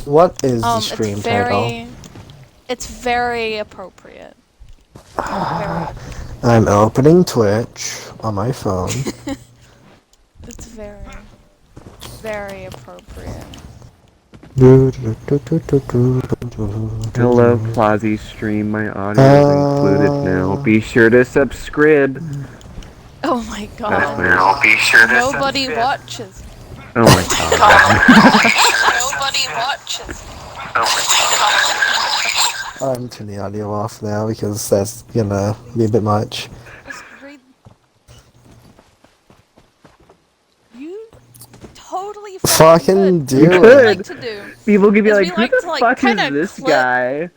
What is the stream title? It's very appropriate. Very I'm opening Twitch on my phone. It's very appropriate. Hello, Plazzy Stream. My audio is included now. Be sure to subscribe. Oh my god. Be sure to Nobody watches. Oh my god. Nobody watches. I'm turning the audio off now because that's gonna be a bit much. Just read. You totally fucking do it. it. Like to do. People could be is like, we who like the to, like, fuck is kinda this clip- guy?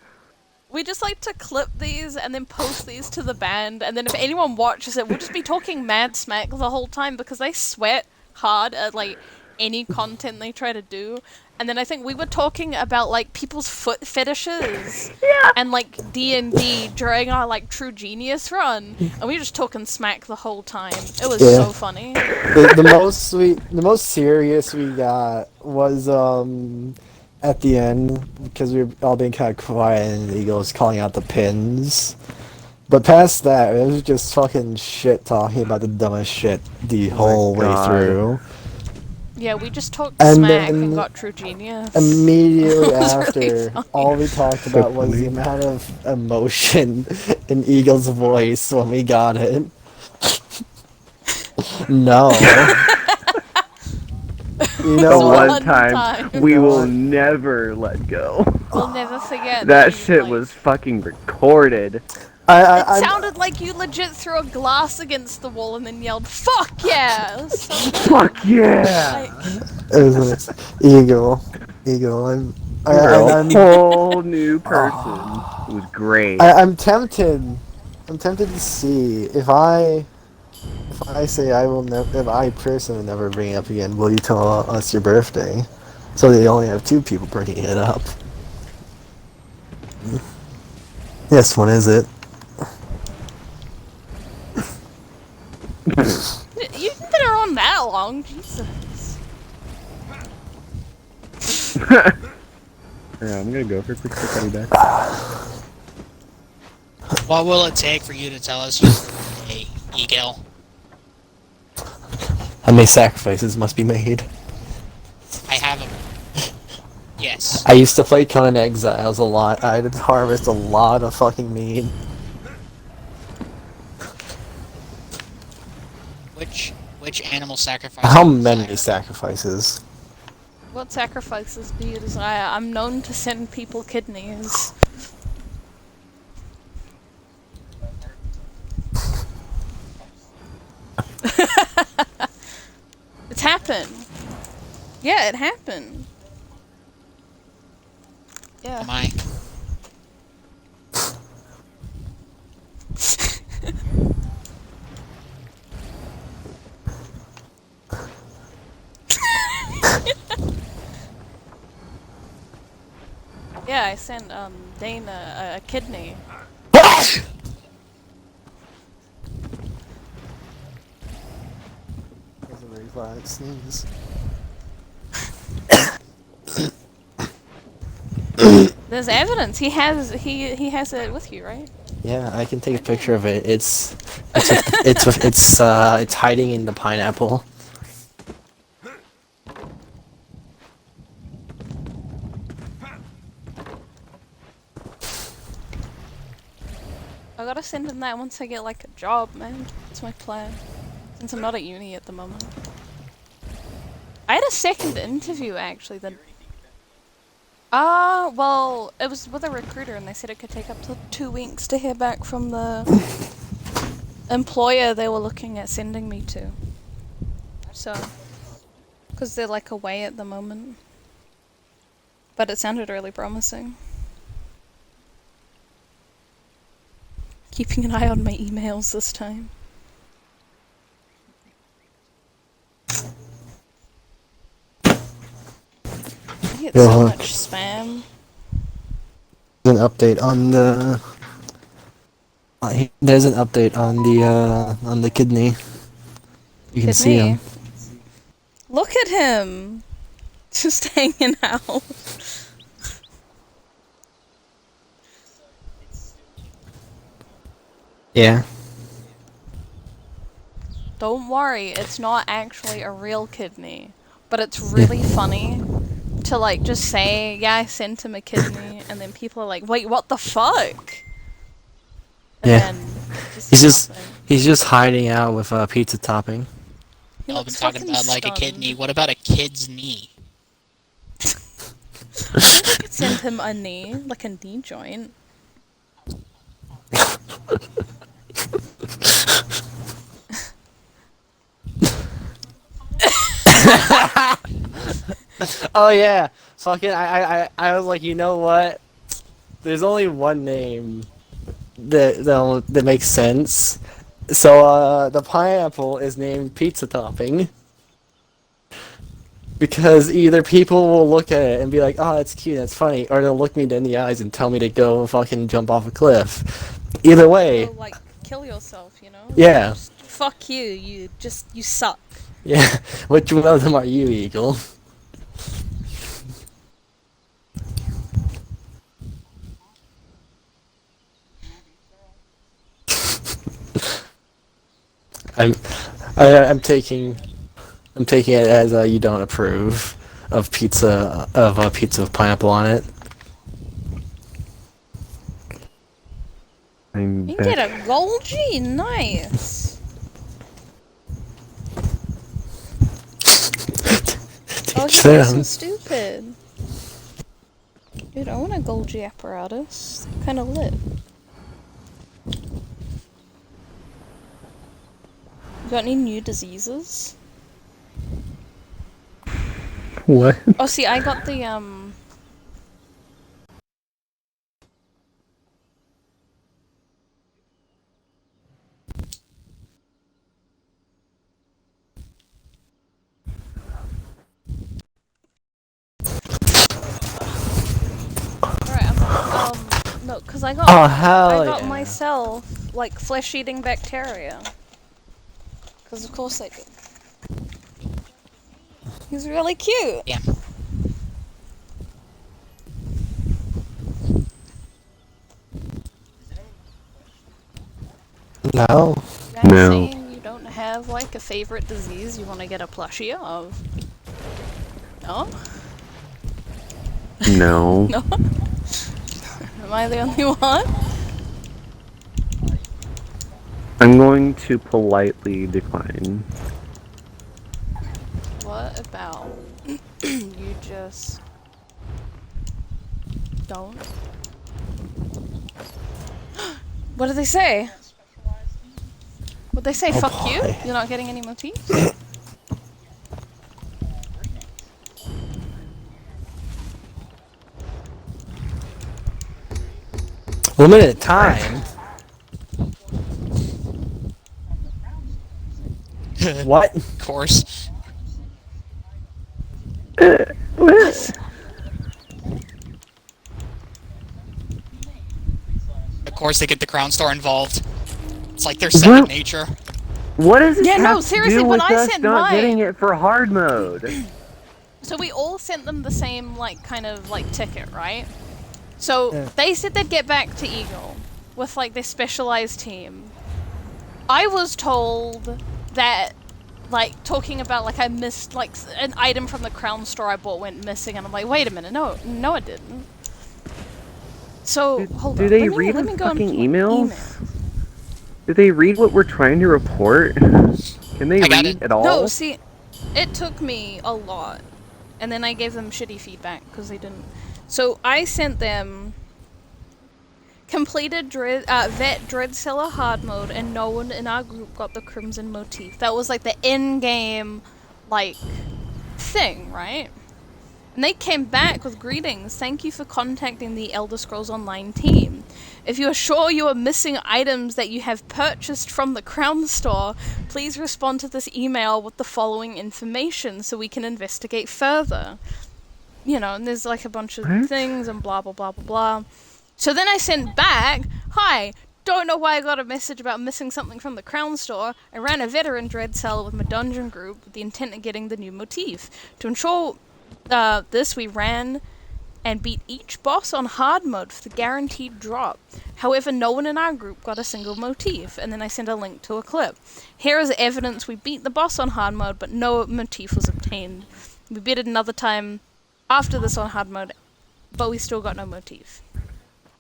We just like to clip these and then post these to the band, and then if anyone watches it, we'll just be talking mad smack the whole time because they sweat hard at like any content they try to do. And then I think we were talking about like people's foot fetishes and like D&D during our like True Genius run, and we were just talking smack the whole time. It was so funny. The most serious we got was at the end because we were all being kind of quiet and the Eagle was calling out the pins. But past that, it was just fucking shit talking about the dumbest shit the whole way through. Yeah, we just talked And smack then and got True Genius. Immediately after, really all we talked about was the amount of emotion in Eagle's voice when we got it. No. You know The what? one time we will never let go. We'll never forget. That shit was fucking recorded. It sounded like you legit threw a glass against the wall and then yelled, "Fuck yeah!" It was so Fuck yeah! Eagle. I'm a whole new person. It was great. I'm tempted to see if I say if I personally never bring it up again, will you tell us your birthday? So they only have 2 people bringing it up. Yes, when is it? You've been around that long, Jesus. Yeah, I'm gonna go for a quick I'll be back. What will it take for you to tell us your birthday, Eagle? How many sacrifices must be made? I have a... Yes. I used to play Conan Exiles a lot. I had to harvest a lot of fucking meat. Which animal sacrifice? How many sacrifices? What sacrifices do you desire? I'm known to send people kidneys. It's happened. Yeah, it happened. Yeah. Am I? Yeah, I sent Dane a kidney. That's a very violent sneeze. There's evidence. He has it with you, right? Yeah, I can take a picture of it. It's hiding in the pineapple. I gotta send him that once I get like a job, man. That's my plan. Since I'm not at uni at the moment. I had a second interview actually then. Well, it was with a recruiter and they said it could take up to 2 weeks to hear back from the employer they were looking at sending me to. So, because they're like away at the moment. But it sounded really promising. Keeping an eye on my emails this time. I get so much spam. An update on the. There's an update on the kidney. You can see him. Look at him, just hanging out. Yeah. Don't worry, it's not actually a real kidney. But it's really funny to like just say, yeah, I sent him a kidney, and then people are like, wait, what the fuck? And Yeah. then just nothing. He's just hiding out with a pizza topping. He Y'all been looks talking fucking about like a stunned. kidney. What about a kid's knee? I think I could send him a knee, like a knee joint. Oh yeah, fucking I was like, you know what? There's only one name that makes sense. So the pineapple is named pizza topping because either people will look at it and be like, oh, that's cute, that's funny, or they'll look me in the eyes and tell me to go fucking jump off a cliff. Either way, So, like, kill yourself, you know? yeah, Just, fuck you, you suck. yeah. Which one of them are you, Eagle? I'm, I'm taking it as you don't approve of pizza with pineapple on it. I'm You can get back. a Golgi, nice. Oh, he's Damn. so stupid. Dude, I want a Golgi apparatus. Kinda lit. You got any new diseases? What? Oh, see, I got the, Alright, no, cause I got, Oh hell I got yeah. myself, like, flesh-eating bacteria. Cause of course I did. He's really cute. Yeah. No. You guys No. saying you don't have, like, a favorite disease you want to get a plushie of? No? No. No? Am I the only one? I'm going to politely decline. What about you just don't? What did they say? What'd they say? Oh Fuck you? boy. You're not getting any motifs? Limited time. What? Of course. What? Of course they get the Crown Star involved. It's like their second What? nature. What does this Yeah, no, have seriously, to do when with I us sent not getting mine- it for hard mode? So we all sent them the same, like, kind of, like, ticket, right? So Yeah. they said they'd get back to Eagle with, like, their specialized team. I was told that, like, talking about, like, I missed, like, an item from the Crown Store I bought went missing, and I'm like, wait a minute, no, it didn't. So, hold Do on, they let me read go our into fucking my emails? email. Do they read what we're trying to report? Can they I got read it. at all? No, see, it took me a lot. And then I gave them shitty feedback because they didn't. So I sent them completed vet dread seller hard mode, and no one in our group got the crimson motif. That was like the in-game, like, thing, right? And they came back with greetings. Thank you for contacting the Elder Scrolls Online team. If you are sure you are missing items that you have purchased from the Crown Store, please respond to this email with the following information so we can investigate further. You know, and there's like a bunch of What? things and blah blah blah blah blah. So then I sent back, hi, don't know why I got a message about missing something from the Crown Store. I ran a veteran dread seller with my dungeon group with the intent of getting the new motif. To ensure this, we ran and beat each boss on hard mode for the guaranteed drop. However, no one in our group got a single motif, and then I sent a link to a clip. Here is evidence we beat the boss on hard mode, but no motif was obtained. We beat it another time after this on hard mode, but we still got no motif.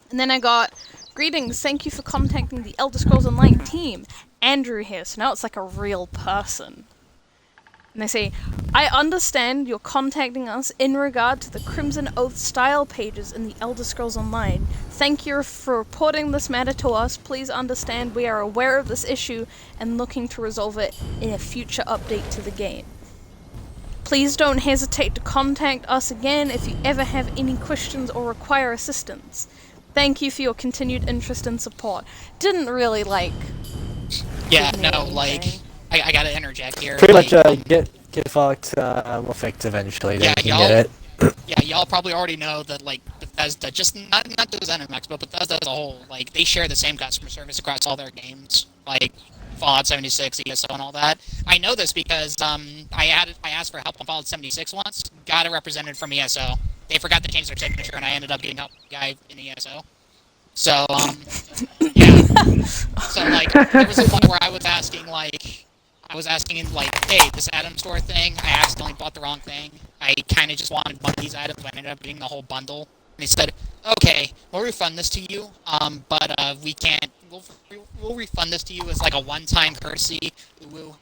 And then I got, greetings, thank you for contacting the Elder Scrolls Online team. Andrew here, so now it's like a real person. And they say, I understand you're contacting us in regard to the Crimson Oath style pages in the Elder Scrolls Online. Thank you for reporting this matter to us. Please understand we are aware of this issue and looking to resolve it in a future update to the game. Please don't hesitate to contact us again if you ever have any questions or require assistance. Thank you for your continued interest and support. Didn't really, like... Yeah, give me no, anything. like, I gotta interject here. Pretty like, much get fucked. We'll fix eventually. Yeah, They can y'all- get it. Yeah, y'all probably already know that, like, Bethesda, just not those NMX, but Bethesda as a whole, like, they share the same customer service across all their games, like Fallout 76, ESO, and all that. I know this because I asked for help on Fallout 76 once, got a representative from ESO. They forgot to change their signature, and I ended up getting help from the guy in ESO. So, yeah. So, like, there was a point where I was asking, him, like, hey, this Atom Store thing, I accidentally bought the wrong thing. I kind of just wanted one of these items, but I ended up getting the whole bundle. And he said, okay, we'll refund this to you, but we can't, we'll refund this to you as, like, a one-time courtesy,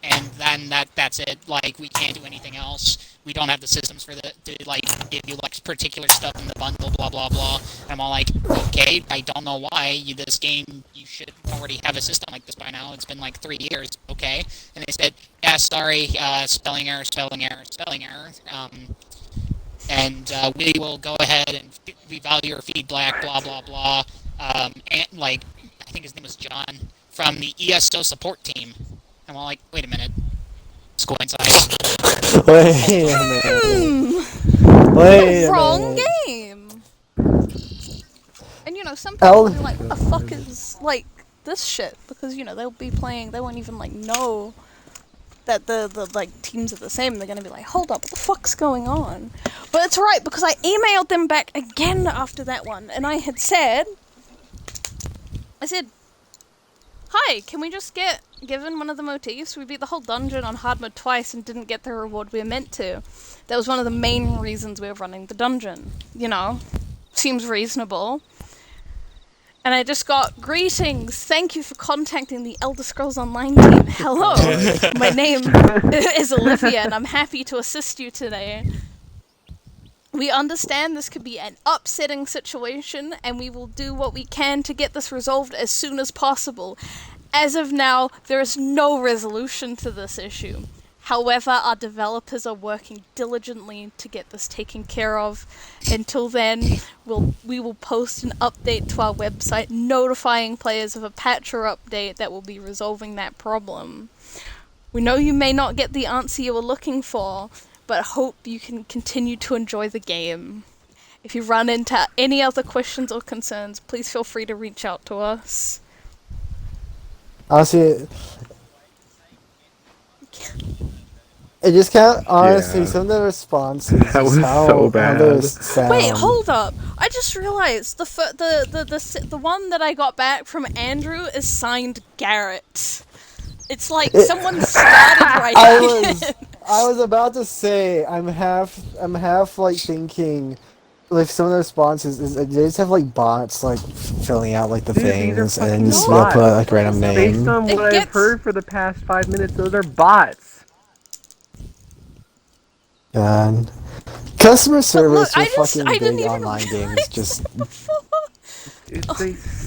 and then that's it. Like, we can't do anything else. We don't have the systems to, like, give you, like, particular stuff in the bundle, blah, blah, blah. And I'm all like, okay, I don't know why. This game, you should already have a system like this by now. It's been, like, 3 years, okay? And they said, yeah, sorry, spelling error, spelling error, spelling error. And we will go ahead and we value your feedback, blah, blah, blah. And, like, I think his name was John, from the ESO support team. I'm all like, wait a minute. Let's go inside. Wait a minute. Wait a Wrong minute. game! And, you know, some people will be like, what the fuck is, like, this shit? Because, you know, they'll be playing, they won't even, like, know that the like, teams are the same. They're gonna be like, hold up, what the fuck's going on? But it's right, because I emailed them back again after that one, and I said, hi, can we just get given one of the motifs? We beat the whole dungeon on hard mode twice and didn't get the reward we were meant to. That was one of the main reasons we were running the dungeon. You know, seems reasonable. And I just got, greetings, thank you for contacting the Elder Scrolls Online team. Hello, my name is Olivia and I'm happy to assist you today. We understand this could be an upsetting situation and we will do what we can to get this resolved as soon as possible. As of now, there is no resolution to this issue. However, our developers are working diligently to get this taken care of. Until then, we will post an update to our website notifying players of a patch or update that will be resolving that problem. We know you may not get the answer you were looking for, but hope you can continue to enjoy the game. If you run into any other questions or concerns, please feel free to reach out to us. Honestly, it just can't. Honestly, Yeah. some of the responses, That was how, so how bad. they sound. Wait, hold up! I just realized the one that I got back from Andrew is signed Garrett. It's like someone started writing it. I was about to say, I'm half like thinking, like some of the responses is they just have like bots like filling out like the Dude, these are things and fucking just bots. put like random Based name. on It what I've gets- heard for the past 5 minutes, those are bots. God. Customer service I with just- I fucking didn't big even online realize games just before. They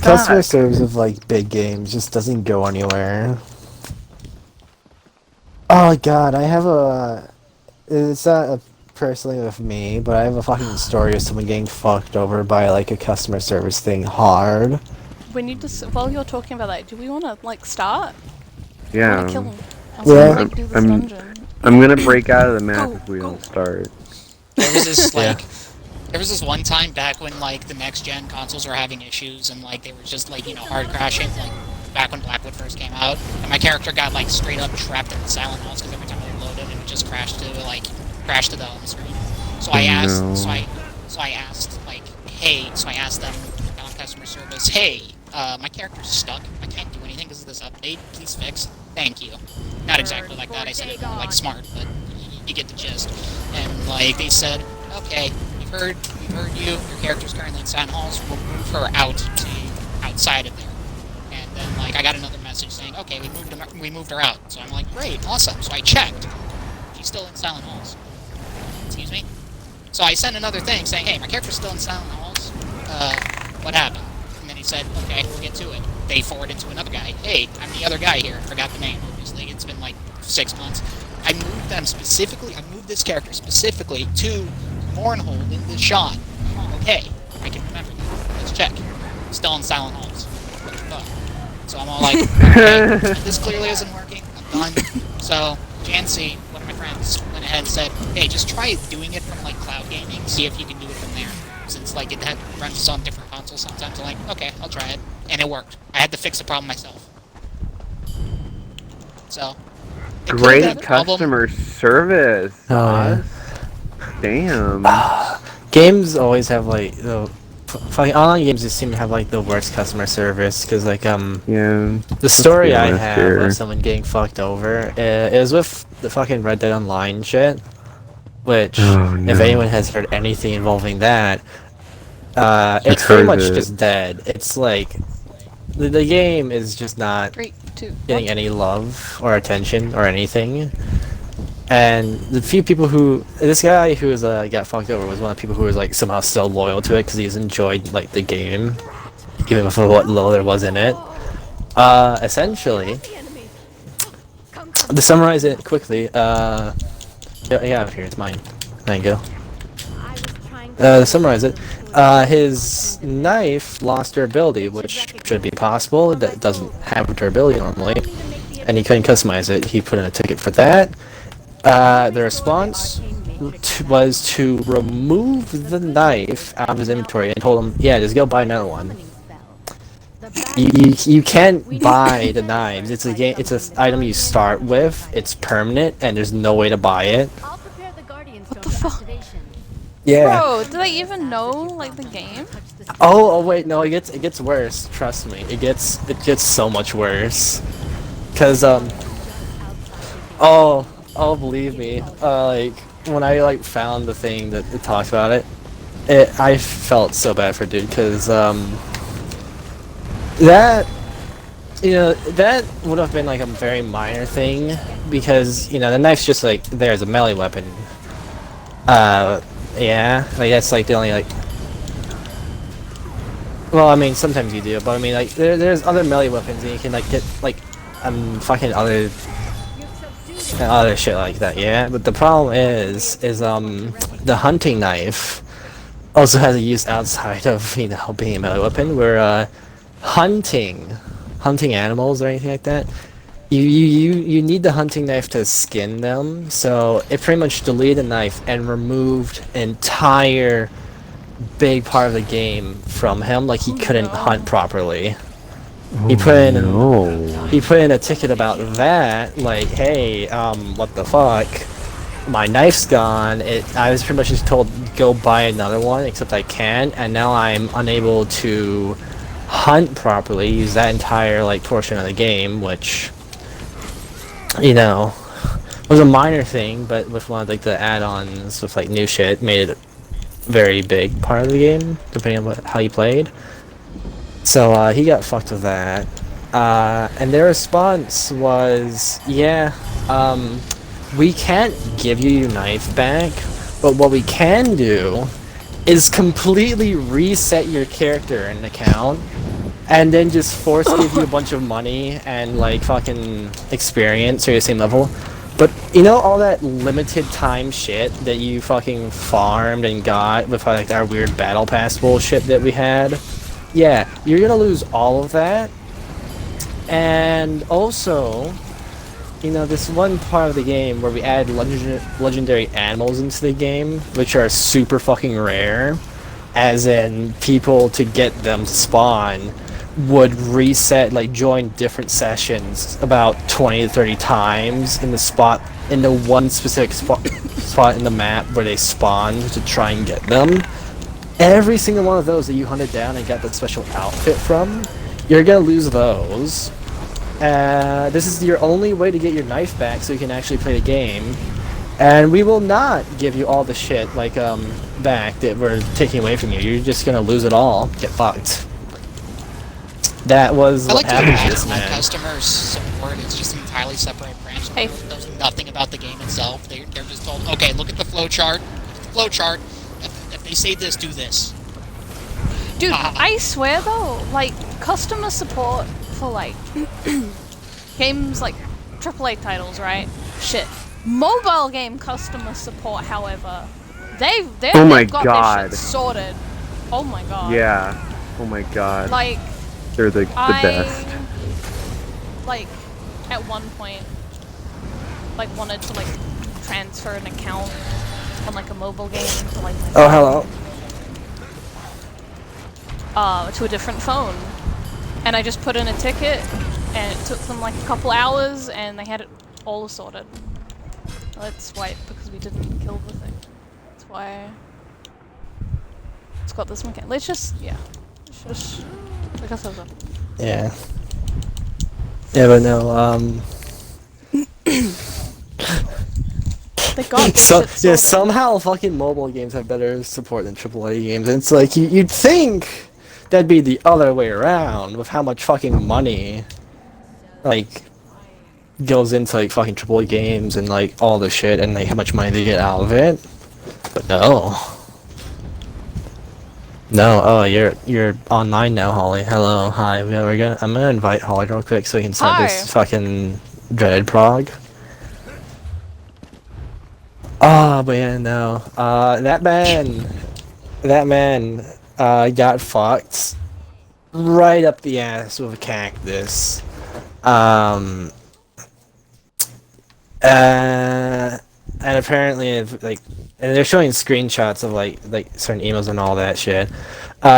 customer suck. service of like big games just doesn't go anywhere. Oh god, I have a. It's not personally with me, but I have a fucking story of someone getting fucked over by like a customer service thing hard. We need to. While you're talking about that, do we want to like start? I Yeah. want to kill him. I Yeah. want to like do this dungeon. I'm gonna break out of the map Go, if we go. don't start. There was this, Yeah. like, there was this one time back when, like, the next-gen consoles were having issues, and, like, they were just, like, you know, hard crashing, like, back when Blackwood first came out, and my character got, like, straight up trapped in the silent halls, because every time I loaded, it would just crash to the home screen. So I Oh, asked, no. so I asked, hey, so I asked them on customer service, hey, my character's stuck. I can't do anything because of this update. Please fix. Thank you. Not exactly like that. I said it more like smart, but you get the gist. And like they said, okay, we've heard you. Your character's currently in Silent Halls. We'll move her out to outside of there. And then like I got another message saying, okay, we moved her out. So I'm like, great, awesome. So I checked. She's still in Silent Halls. Excuse me. So I sent another thing saying, hey, my character's still in Silent Halls. What happened? And then he said, okay, we'll get to it. They forwarded to another guy. Hey, I'm the other guy here. Forgot the name, obviously. It's been like 6 months. I moved this character specifically to Mournhold in this shot. Okay, I can remember that. Let's check. Still in Silent Halls. What the fuck? So I'm all like, okay, this clearly isn't working. I'm done. So Jancy, one of my friends, went ahead and said, hey, just try doing it from like cloud gaming, see if you can do it from there. Since like it runs on different consoles sometimes. I'm like, okay, I'll try it. And it worked. I had to fix the problem myself. So Great customer service. Oh, Damn. games always have like fucking online games just seem to have like the worst customer service because like Yeah. the story I honest have here. of someone getting fucked over it was with the fucking Red Dead Online shit, which Oh, no. if anyone has heard anything involving that, it's I've pretty heard much it. just dead. It's like the game is just not 3, 2, getting 1. any love or attention or anything. And the few people who this guy who was got fucked over was one of the people who was like somehow still loyal to it because he's enjoyed like the game, even for what little there was in it. Essentially, to summarize it quickly, yeah, here it's mine. Thank you. To summarize it, his knife lost durability, which should be possible. That doesn't have durability normally, and he couldn't customize it. He put in a ticket for that. The response was to remove the knife out of his inventory and told him, yeah, just go buy another one. You can't buy the knives. It's a game. It's an item you start with. It's permanent, and there's no way to buy it. What the fuck? Yeah. Bro, do they even know like the game? Oh wait, no, it gets worse. Trust me, it gets so much worse. Cause oh believe me, like when I like found the thing that it talks about it, I felt so bad for dude, cause that that would have been like a very minor thing because the knife's just like there as a melee weapon. Yeah, like that's like the only like. Well, I mean, sometimes you do, but I mean, like there's other melee weapons and you can like get like fucking other shit like that. Yeah, but the problem is the hunting knife also has a use outside of being a melee weapon. Where hunting animals or anything like that. You need the hunting knife to skin them, so it pretty much deleted the knife and removed an entire big part of the game from him. Like he couldn't hunt properly. He put in a ticket about that. Like, hey, what the fuck? My knife's gone. I was pretty much just told go buy another one, except I can't, and now I'm unable to hunt properly. Use that entire like portion of the game, which. Was a minor thing, but with one of like the add-ons with like new shit, made it a very big part of the game, depending on how you played. So he got fucked with that, and their response was, yeah, we can't give you your knife back, but what we can do is completely reset your character and account. And then just force give you a bunch of money and like fucking experience or your same level. But all that limited time shit that you fucking farmed and got with like our weird battle pass bullshit that we had. Yeah, you're gonna lose all of that. And also, this one part of the game where we add legendary animals into the game, which are super fucking rare, as in people to get them to spawn would reset, like join different sessions about 20 to 30 times in the one specific spot in the map where they spawn to try and get them. every single one of those that you hunted down and got the special outfit from, you're gonna lose those. This is your only way to get your knife back so you can actually play the game. And we will not give you all the shit, like, back that we're taking away from you. You're just gonna lose it all. Get fucked. That was I what like to happened to imagine this that man. customer support is just an entirely separate branch. Hey. Knows nothing about the game itself. They're just told, okay, look at the flowchart. Flowchart. If they say this, do this. Dude, I swear though, like, customer support for, like, games like AAA titles, right? Shit. Mobile game customer support, however, they've Oh my got God. their shit sorted. Oh my god. Yeah. Oh my god. Like, They're the I, best. like, at one point, like, wanted to, like, transfer an account on, like, a mobile game to, like, my Oh, hello. to a different phone. And I just put in a ticket, and it took them, like, a couple hours, and they had it all sorted. Let's wipe, because we didn't kill the thing. That's why it's got this mechanic. Let's just, yeah. Let's just, like I said, Yeah. Yeah, but no, they got this so shit yeah, sorted. somehow fucking mobile games have better support than AAA games. And it's like you'd think that'd be the other way around with how much fucking money like goes into like fucking AAA games and like all the shit and like how much money they get out of it. But no. No, oh you're online now, Holly. Hello, hi. Yeah, I'm gonna invite Holly real quick so we can start Hi. this fucking dreaded prog. Oh, but yeah, no. That man, got fucked right up the ass with a cactus. And apparently, and they're showing screenshots of like certain emails and all that shit.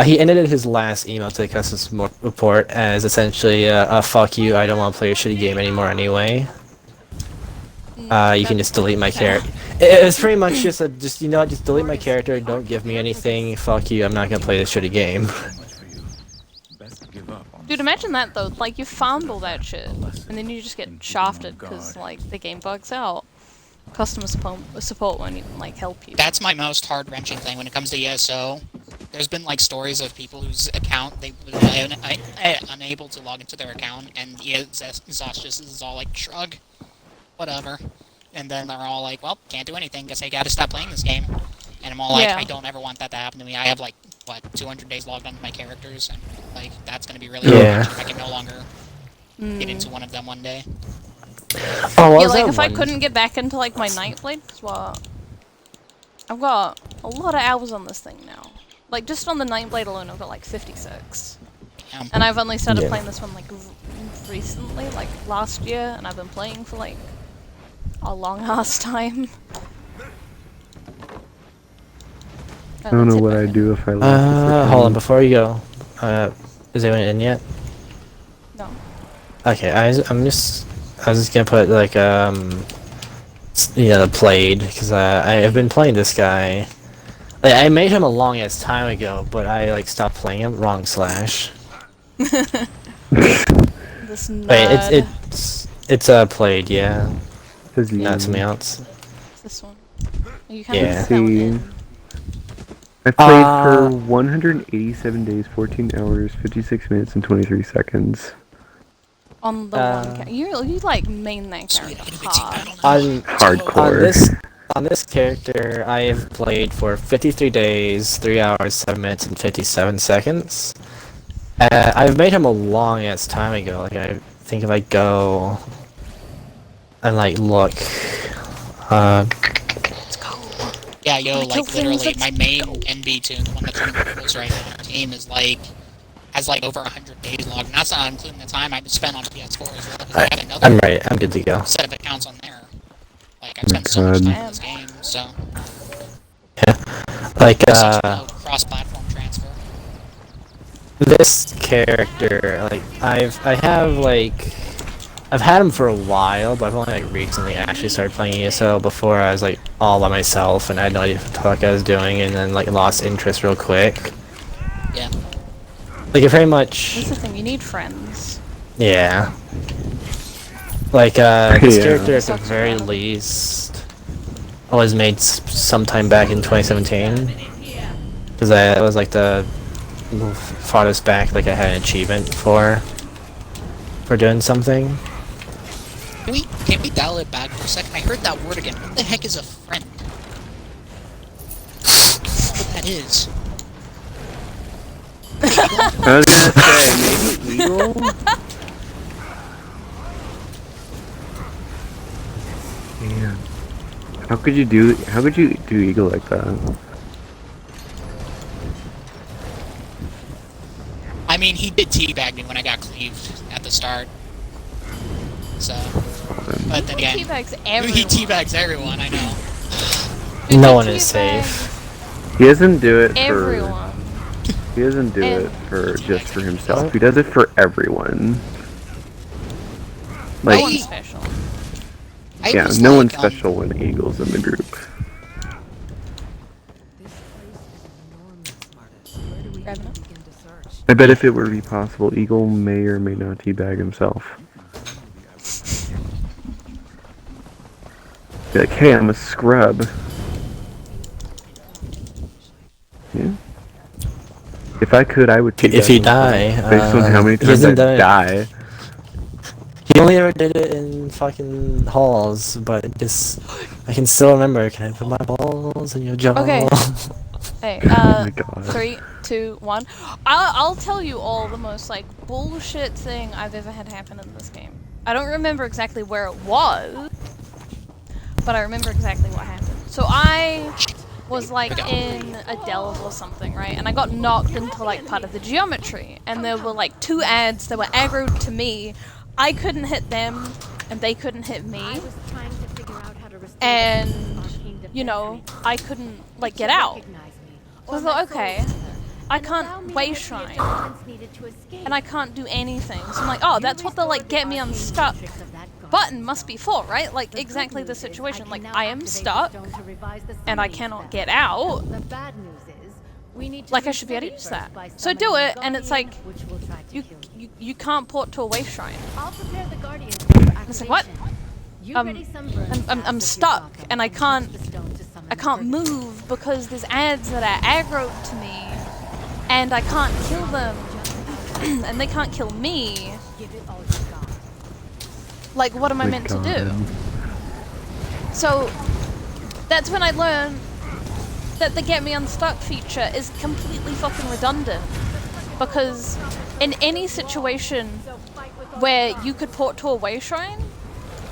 He ended his last email to the customer report as essentially, fuck you, I don't want to play your shitty game anymore anyway. You can just delete my character. It was pretty much just just delete my character, don't give me anything, fuck you, I'm not gonna play this shitty game. Dude, imagine that though. Like, you farmed all that shit, and then you just get shafted because, like, the game bugs out. Customer support won't even, like, help you. That's my most heart-wrenching thing when it comes to ESO. There's been, like, stories of people whose account, they were unable to log into their account, and ESO just is all like, shrug, whatever. And then they're all like, well, can't do anything, guess I gotta stop playing this game. And I'm all like, Yeah. I don't ever want that to happen to me. I have, like, what, 200 days logged onto my characters, and, like, that's gonna be really Yeah. hard if I can no longer get into one of them one day. Oh, Yeah, like, if I couldn't get back into, like, my Nightblade, because, well, I've got a lot of hours on this thing now. Like, just on the Nightblade alone, I've got, like, 56. And I've only started playing this one, like, recently, like, last year, and I've been playing for, like, a long-ass time. I don't know what I'd do if I left. Hold on, before you go, is anyone in yet? No. Okay, I was just gonna put like the played because I have been playing this guy. Like, I made him a long ass time ago, but I like stopped playing him. Wrong slash. This nerd. Wait, it's played, yeah. Says you. Not something else. This one. You can Yeah. that one See. in. I played for 187 days, 14 hours, 56 minutes, and 23 seconds. On the one character. You like main that Sweet, character I get a big team hard. battle now. On Hardcore. on this character, I have played for 53 days, 3 hours, 7 minutes, and 57 seconds. I've made him a long ass time ago. Like, I think if I go and like look, Let's go. Yeah, yo, Wanna kill like, literally, things, my let's main go. NB2, the one that's running the close right now, team is, like, has, like, over 100 days logged, and that's not including the time I've spent on PS4 as well, because I have another I'm ready. I'm good to go. set of accounts on there. Like, I've spent so much time in this game, so... Like Such a cross-platform transfer. this character, like I have like I've had them for a while, but I've only like recently actually started playing ESO. Before I was like all by myself and I had no idea what the fuck I was doing, and then like lost interest real quick. Yeah. Like it very much. That's the thing. You need friends. Yeah. Like this Yeah. character at the very least was made sometime back in 2017. Because that was like the farthest back like I had an achievement for doing something. Can we dial it back for a second? I heard that word again. What the heck is a friend? What that is? I was gonna say, maybe Eagle? Man. How could you do Eagle like that? I mean, he did teabag me when I got cleaved at the start. So, but then again, Teabags everyone. he teabags everyone. I know. Dude, No he one is teabags safe. He doesn't do it Everyone. He doesn't do it for just for himself. He does it for everyone. No Like, one's special. yeah, just no like, one's special when Eagle's in the group. Revenant? I bet if it were to be possible, Eagle may or may not teabag himself. Be like, hey, I'm a scrub. Yeah. If I could, I would teabag If he myself, die, based on how many he times I doesn't die. die. He only ever did it in fucking halls, but just I can still remember. Can I put my balls in your jaw? Okay. Hey, Oh my God. 3, 2, 1. I'll tell you all the most like bullshit thing I've ever had happen in this game. I don't remember exactly where it was, but I remember exactly what happened. So I was like in a delve or something, right? And I got knocked into like part of the geometry, and there were like 2 ads that were aggroed to me. I couldn't hit them, and they couldn't hit me. And you know, I couldn't like get out. So I thought, okay, I can't way shrine, and I can't do anything. So I'm like, oh, that's what the like get me unstuck button must be for, right? Like exactly the situation. Like I am stuck, and I cannot get out. Like I should be able to use that. So I do it, and it's like, you can't port to a wave shrine. And it's like, what? I'm stuck, and I can't move because there's ads that are aggroed to me, and I can't kill them, and they can't kill me. Like, what am I meant to do? So, that's when I learned that the Get Me Unstuck feature is completely fucking redundant. Because in any situation where you could port to a way shrine,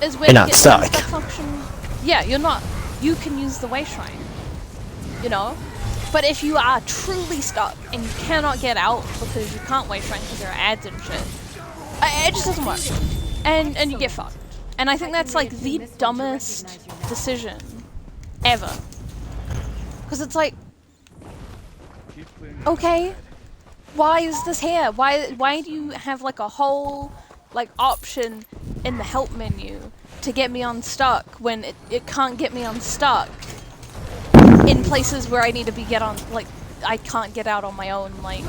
is where You're the not Get Me stuck. Unstuck function. Yeah, you're not. You can use the way shrine. You know? But if you are truly stuck and you cannot get out because you can't way shrine because there are ads and shit, it just doesn't work. And you get fucked. And I think that's like the dumbest decision ever. Because it's like, okay, why is this here? Why do you have like a whole like option in the help menu to get me unstuck when it can't get me unstuck in places where I need to be like I can't get out on my own, like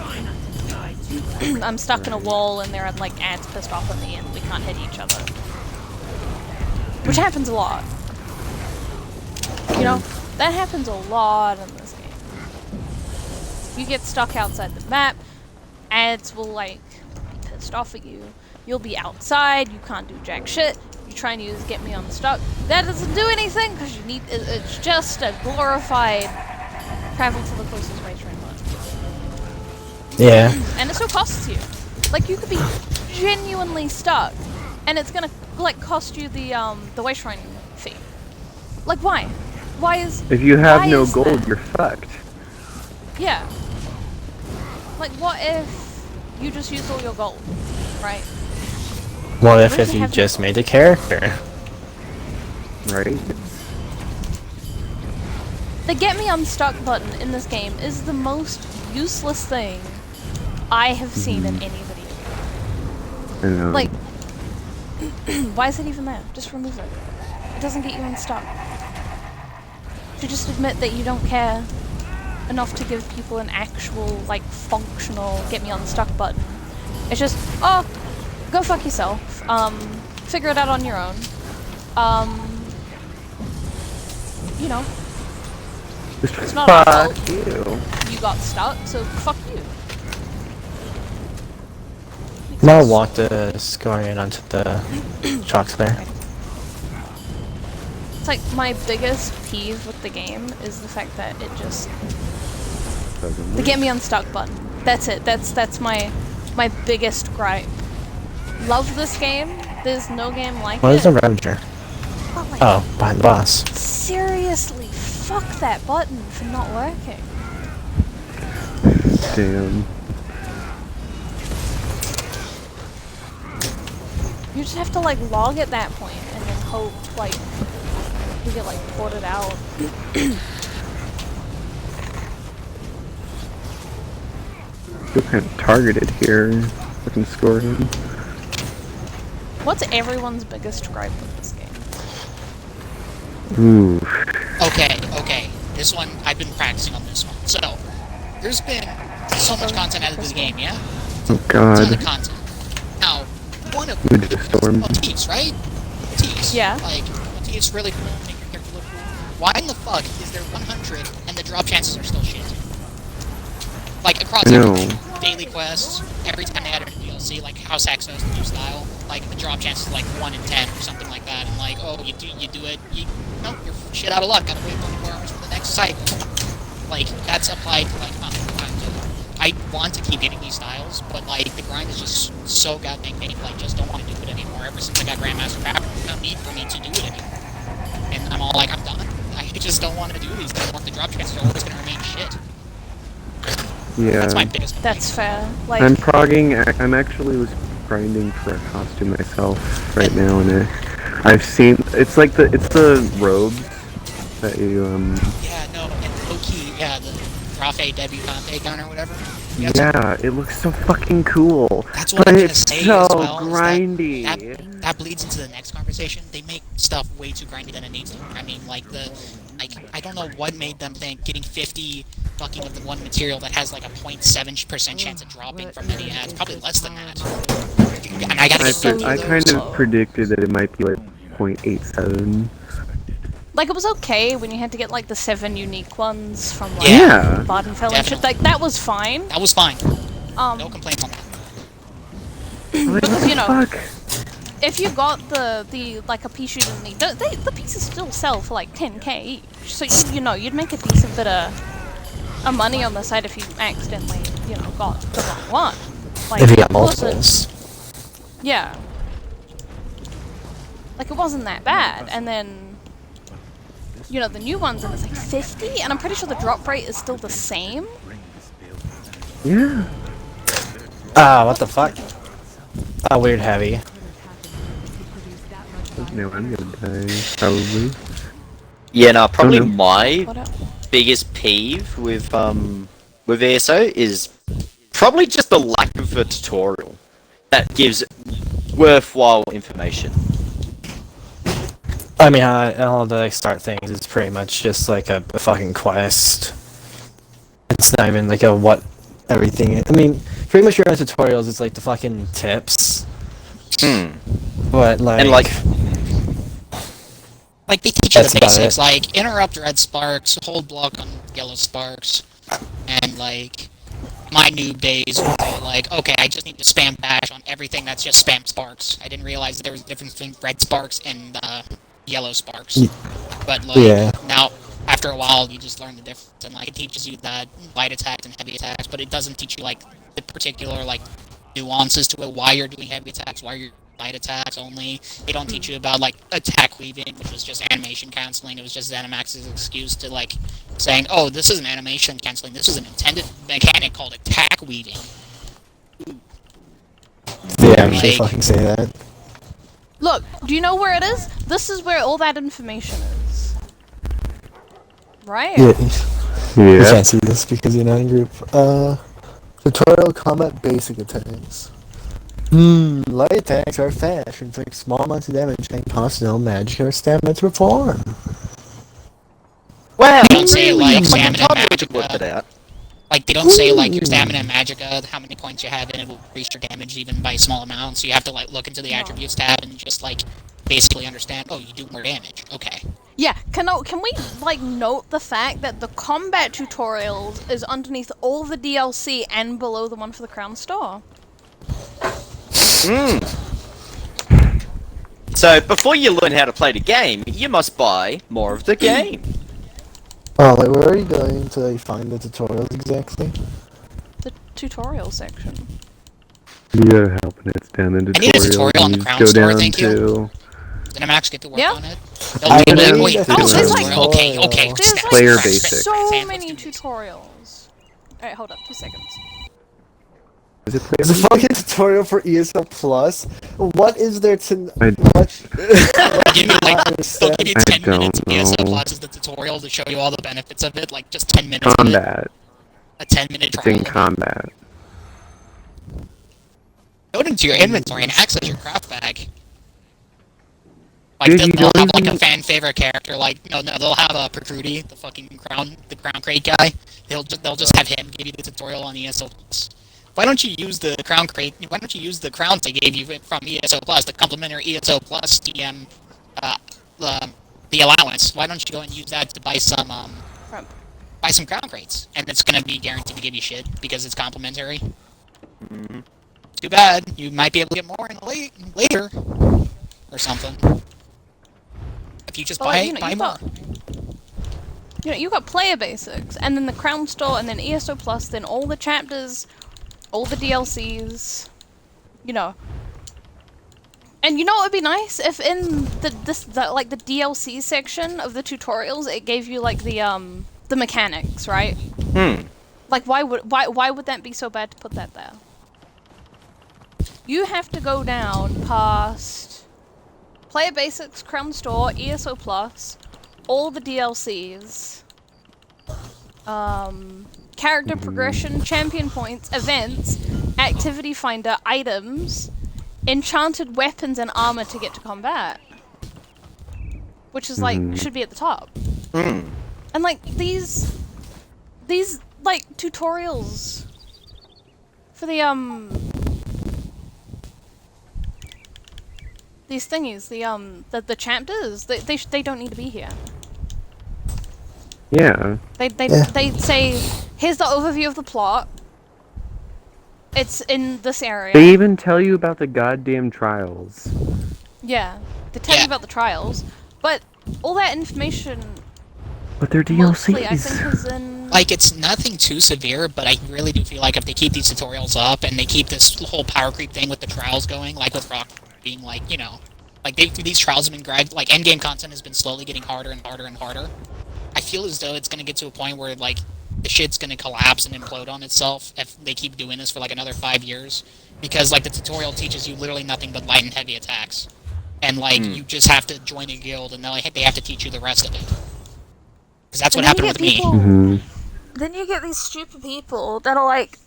I'm stuck in a wall and there are like ads pissed off at me and we can't hit each other. Which happens a lot. You know, that happens a lot in this game. You get stuck outside the map, ads will like be pissed off at you. You'll be outside, you can't do jack shit. You try and use Get Me Unstuck. That doesn't do anything because you need it's just a glorified travel to the closest way train button. Yeah. And it still costs you. Like you could be genuinely stuck, and it's gonna like cost you the way shrine fee. Like why? Why is If you have why no is gold, that? you're fucked. Yeah. Like what if you just used all your gold, right? What if What if you you have just no- made a character? Right? The Get Me Unstuck button in this game is the most useless thing I have seen in any video game. I know. Like, Why is it even there? Just remove it. It doesn't get you unstuck. To just admit that you don't care enough to give people an actual, like, functional get me unstuck button. It's just, oh, go fuck yourself. Figure it out on your own. You know. It's not our fault. You got stuck, so fuck you. I'm gonna walk this going in onto the trucks there. It's like my biggest peeve with the game is the fact that it just the get me unstuck button. That's it. That's my biggest gripe. Love this game. There's no game like What it. is a Ravager? But like, Oh, behind the boss. seriously, fuck that button for not working. Damn. You just have to like log at that point and then hope like you get like ported out. Feel kind of targeted here. Looking score him. What's everyone's biggest gripe with this game? Ooh. Okay. This one, I've been practicing on this one. So, there's been so much content out of this game, yeah? Oh A ton god. of content. Now, one of With the storm. motifs, right? Motifs. Yeah. Like, motifs really cool, make your character look cool. Why in the fuck is there 100 and the drop chances are still shit? Like, across everything. Daily quests, every time they add a new DLC, like House Exo's new style, like, the drop chance is like 1 in 10 or something like that, and like, oh, you do it, nope, you're shit out of luck, gotta wait 24 hours for the next cycle. Like, that's applied to, like, I want to keep getting these styles, but, like, the grind is just so goddamn big, like, just don't want to do it anymore. Ever since I got Grandmaster Power, there's no need for me to do it anymore. And I'm all like, I'm done. I just don't want to do these anymore. The drop chances are always gonna remain shit. Yeah. That's my biggest complaint. That's fair. Like I'm progging. I'm actually was grinding for a costume myself right now, and I've seen. It's like the robes that you Yeah, no, and low-key, yeah, the Rafe Debutante gun or whatever. Yeah, it looks so fucking cool. That's what but I'm gonna it's say so as well. grindy. That bleeds into the next conversation. They make stuff way too grindy than it needs to. I mean, like I don't know what made them think getting 50 fucking of the one material that has like a 0.7% chance of dropping from any ads, probably less than that. And I gotta get 50 I of kind those. of predicted that it might be like 0.87. Like, it was okay when you had to get, like, the 7 unique ones from, like, Yeah. Vardenfell and shit. Definitely. Like, that was fine. That was fine. No complaints on that. Like, Because, what you the know, fuck? if you got the like, a piece you didn't need, the pieces still sell for, like, 10k each. So, you know, you'd make a decent bit of money on the side if you accidentally, you know, got the wrong one. Like, If you got it wasn't- multiples. Yeah. Like, it wasn't that bad. And then, you know, the new ones, and it's like 50, and I'm pretty sure the drop rate is still the same. Yeah. Ah, what the fuck? Oh, weird heavy. No, I'm gonna die, probably. Yeah, no, probably Oh, no. my What else? biggest peeve with ESO is probably just the lack of a tutorial that gives worthwhile information. I mean, all the like, start things is pretty much just like a fucking quest. It's not even like a what everything. I mean, pretty much your own tutorials is like the fucking tips. But like, And like, Like, they teach you That's the about basics, it. like, interrupt red sparks, hold block on yellow sparks, and, like, my noob days were all like, okay, I just need to spam bash on everything that's just spam sparks. I didn't realize that there was a difference between red sparks and, yellow sparks. But, like, Yeah. now, after a while, you just learn the difference, and, like, it teaches you that light attacks and heavy attacks, but it doesn't teach you, like, the particular, like, nuances to it, why you're doing heavy attacks, why you're light attacks only. They don't teach you about, like, attack weaving, which was just animation canceling. It was just ZeniMax's excuse to, like, saying, oh, this isn't animation canceling, this is an intended mechanic called attack weaving. they actually like- fucking say that. Look, do you know where it is? This is where all that information is. Right? Yeah. You Yeah. can't see this because you're not in group. Tutorial combat basic attacks. Light attacks are fast, inflict small amounts of damage, and cost no magic or stamina to perform. Wow, They don't say like looks like a stamina and time we could work it magicka. out. Like they don't say like your stamina and magicka, how many points you have, and it will increase your damage even by small amounts. So you have to like look into the attributes tab and just like basically understand. Oh, you do more damage. Okay. Yeah, can we like note the fact that the combat tutorials is underneath all the DLC and below the one for the Crown Store? So, before you learn how to play the game, you must buy more of the game. Oh, like, where are you going to like, find the tutorials exactly? The tutorial section. You gotta help, and it's down in I need a tutorial on the you Crown go Store, down thank you. to Did I actually get to work Yeah. on it? I They'll need wait, a Oh, there's like- tutorial. Okay. There's snap, like Player snap, basics. snap, so snap, let's many do this. tutorials. Alright, hold up, 2 seconds. Is it There's a fucking tutorial for ESO Plus. What is there to... I- What? They'll give you I like understand. they'll give you I 10 minutes of don't ESO know. Plus as the tutorial to show you all the benefits of it, like just 10 minutes of it. combat? A 10-minute It's trial. in combat. Go into your inventory and access your craft bag. Like Dude, they'll, you they'll don't have like a even- fan favorite character, like no, they'll have a Precruity, the crown crate guy. They'll just have him give you the tutorial on ESO Plus. Why don't you use the crown crate? Why don't you use the crowns they gave you from ESO Plus, the complimentary ESO Plus TM, the allowance? Why don't you go and use that to buy some Crap. buy some crown crates, and it's gonna be guaranteed to give you shit because it's complimentary. Too bad. You might be able to get more in later or something. If you just But, buy like, you know, buy you've more. got- You know, you got player basics, and then the Crown Store, and then ESO Plus, then all the chapters, all the DLCs, you know. And you know what would be nice if in the DLC section of the tutorials it gave you like the mechanics, right? Like why would that be so bad to put that there? You have to go down past Player Basics, Crown Store, ESO Plus, all the DLCs, character progression, champion points, events, activity finder, items, enchanted weapons and armor to get to combat. Which is like, should be at the top. And like, these like, tutorials for the, these thingies, the chapters, they don't need to be here. Yeah. They say, here's the overview of the plot. It's in this area. They even tell you about the goddamn trials. Yeah, they tell you Yeah. about the trials, but all that information But they're mostly, I DLCs. think, is in. Like, it's nothing too severe, but I really do feel like if they keep these tutorials up and they keep this whole power creep thing with the trials going, like with Rock being like, you know, like these trials have been like endgame content has been slowly getting harder and harder and harder. I feel as though it's gonna get to a point where like the shit's gonna collapse and implode on itself if they keep doing this for like another 5 years, because like the tutorial teaches you literally nothing but light and heavy attacks, and like you just have to join a guild and they have to teach you the rest of it. Because that's what And then happened you with get me. people- Then you get these stupid people that are like,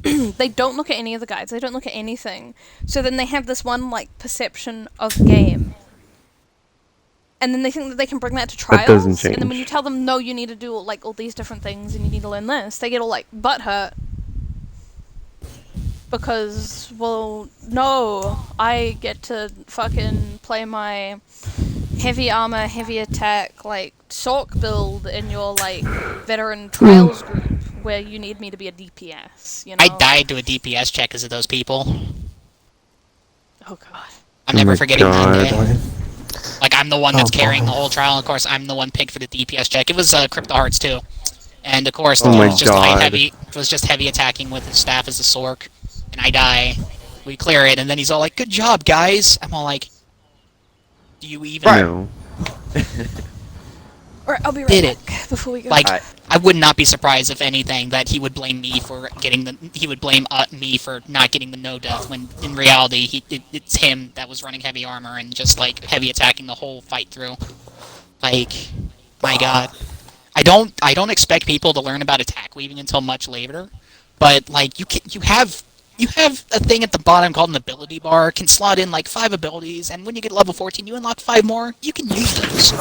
they don't look at any of the guides, they don't look at anything. So then they have this one like perception of the game. And then they think that they can bring that to trials. That doesn't And then when change. you tell them, no, you need to do like all these different things and you need to learn this, they get all like butthurt. Because, well, no, I get to fucking play my heavy armor, heavy attack, like, Sork build in your, like, veteran trials group where you need me to be a DPS, you know? I died to a DPS check because of those people. Oh, God. I'm Oh never my forgetting that God. day. Like, I'm the one that's Oh, carrying boy. the whole trial. Of course, I'm the one picked for the DPS check. It was Crypto Hearts too, and of course, the Oh dude my was just light God. heavy. It was just heavy attacking with his staff as a Sork, and I die. We clear it, and then he's all like, "Good job, guys." I'm all like, "Do you even No. Alright, I'll be right Did back before we go. like?" Alright. I would not be surprised if anything that he would blame me for getting the. He would blame me for not getting the no death when in reality it's him that was running heavy armor and just like heavy attacking the whole fight through. Like, my God, I don't expect people to learn about attack weaving until much later, but like you have you have a thing at the bottom called an ability bar, can slot in like 5 abilities, and when you get level 14, you unlock 5 more. You can use those.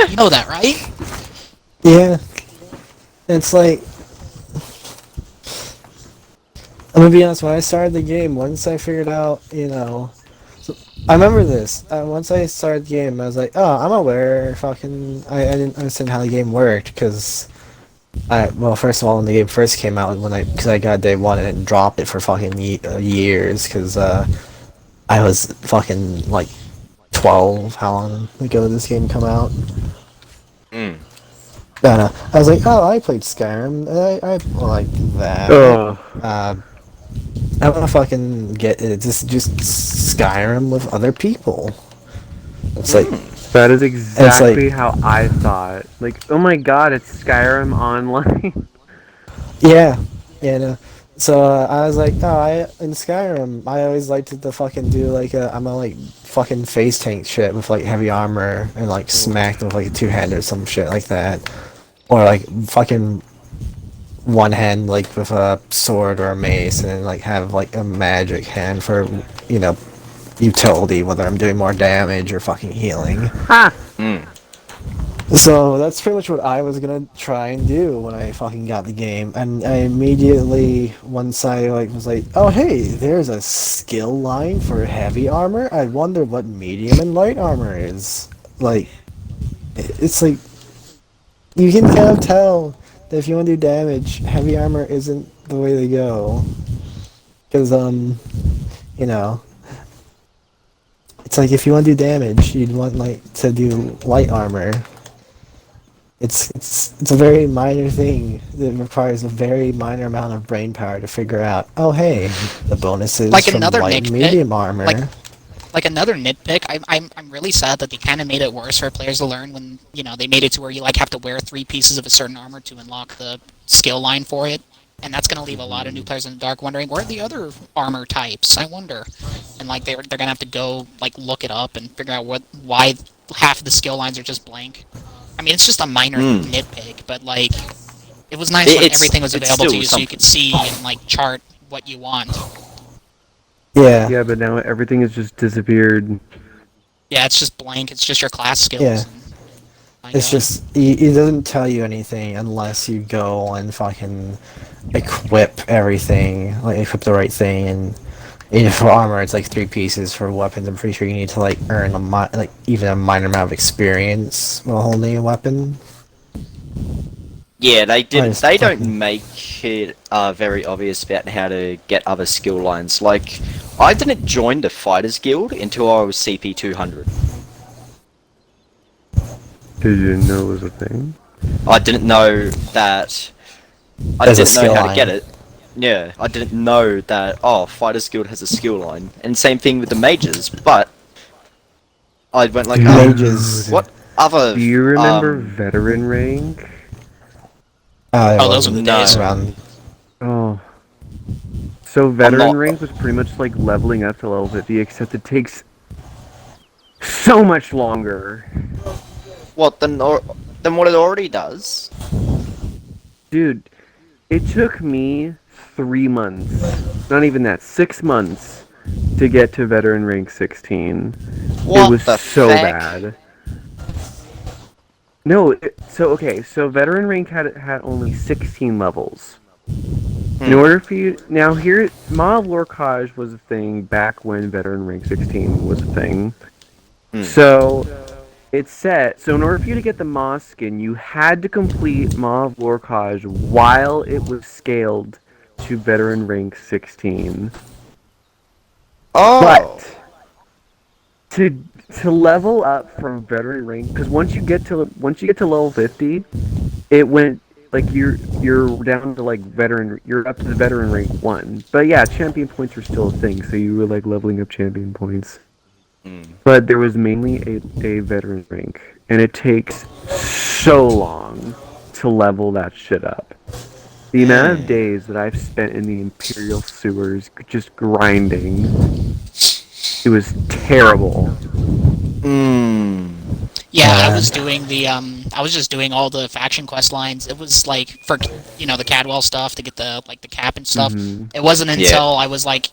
You know that, right? Yeah. It's like, I'm gonna be honest, when I started the game, once I figured out, so I remember this. Once I started the game, I was like, oh, I'm aware, I didn't understand how the game worked, because well, first of all, when the game first came out, because I got day one and it dropped it for fucking years, because, I was fucking, like, 12, how long ago did this game come out? Mm. I don't know. I was like, oh, I played Skyrim, I like that. Ugh. I wanna fucking get it, just Skyrim with other people. It's like, That is it's like, exactly how I thought. Like, oh my god, it's Skyrim Online. yeah, no. So I was like, in Skyrim, I always liked to fucking do like I'm gonna like fucking face tank shit with like heavy armor and like smack them with like a two-hander or some shit like that, or like fucking one hand like with a sword or a mace, and then like have like a magic hand for you know utility, whether I'm doing more damage or fucking healing. Ha! Mm. So that's pretty much what I was gonna try and do when I fucking got the game, and I immediately, once I like was like, oh hey, there's a skill line for heavy armor. I wonder what medium and light armor is. Like, it's like you can kind of tell that if you want to do damage, heavy armor isn't the way to go, because you know. It's like if you want to do damage, you'd want like to do light armor. It's a very minor thing that requires a very minor amount of brain power to figure out. Oh hey, the bonuses Like from another light and nitpick- medium armor. Like another nitpick, I'm really sad that they kind of made it worse for players to learn when they made it to where you like have to wear 3 pieces of a certain armor to unlock the skill line for it, and that's gonna leave a lot of new players in the dark wondering where are the other armor types. I wonder, and like they're gonna have to go like look it up and figure out why half of the skill lines are just blank. I mean, it's just a minor nitpick, but like it was nice when everything was it's available to still you, so you could see and like chart what you want. Yeah. Yeah, but now everything has just disappeared. Yeah, it's just blank. It's just your class skills. Yeah. And, It's just it doesn't tell you anything unless you go and fucking equip everything, like equip the right thing. And for armor, it's like 3 pieces. For weapons, I'm pretty sure you need to like earn like even a minor amount of experience while holding a weapon. Yeah, they didn't. just They don't fucking- make it very obvious about how to get other skill lines. Like, I didn't join the Fighters Guild until I was CP 200. Did you know it was a thing? I didn't know that. I There's a didn't know skill how to line. get it. Yeah, I didn't know that. Oh, Fighters Guild has a skill line, and same thing with the mages. But I went like, oh, Mages. what other? Do you remember veteran rank? It Oh, those were wasn't the days. around. Oh. So veteran not- rank was pretty much like leveling up to level 50, except it takes so much longer. what than what it already does? Dude, it took me 3 months, not even that, 6 months to get to veteran rank 16. What it was the so feck? bad. No, so veteran rank had only 16 levels. In order for you now here, Maw of Lorcage was a thing back when veteran rank 16 was a thing. So it's set. So in order for you to get the Maw skin, you had to complete Maw of Lorcage while it was scaled to veteran rank 16. Oh, But to level up from veteran rank, because once you get to level 50, it went like you're down to like you're up to the veteran rank 1. But yeah, champion points are still a thing, so you were like leveling up champion points. But there was mainly a veteran rank, and it takes so long to level that shit up. The amount of days that I've spent in the Imperial sewers just grinding, it was terrible. Yeah, I was doing I was just doing all the faction quest lines. It was like for the Cadwell stuff to get the the cap and stuff. Mm-hmm. It wasn't Yeah. until I was like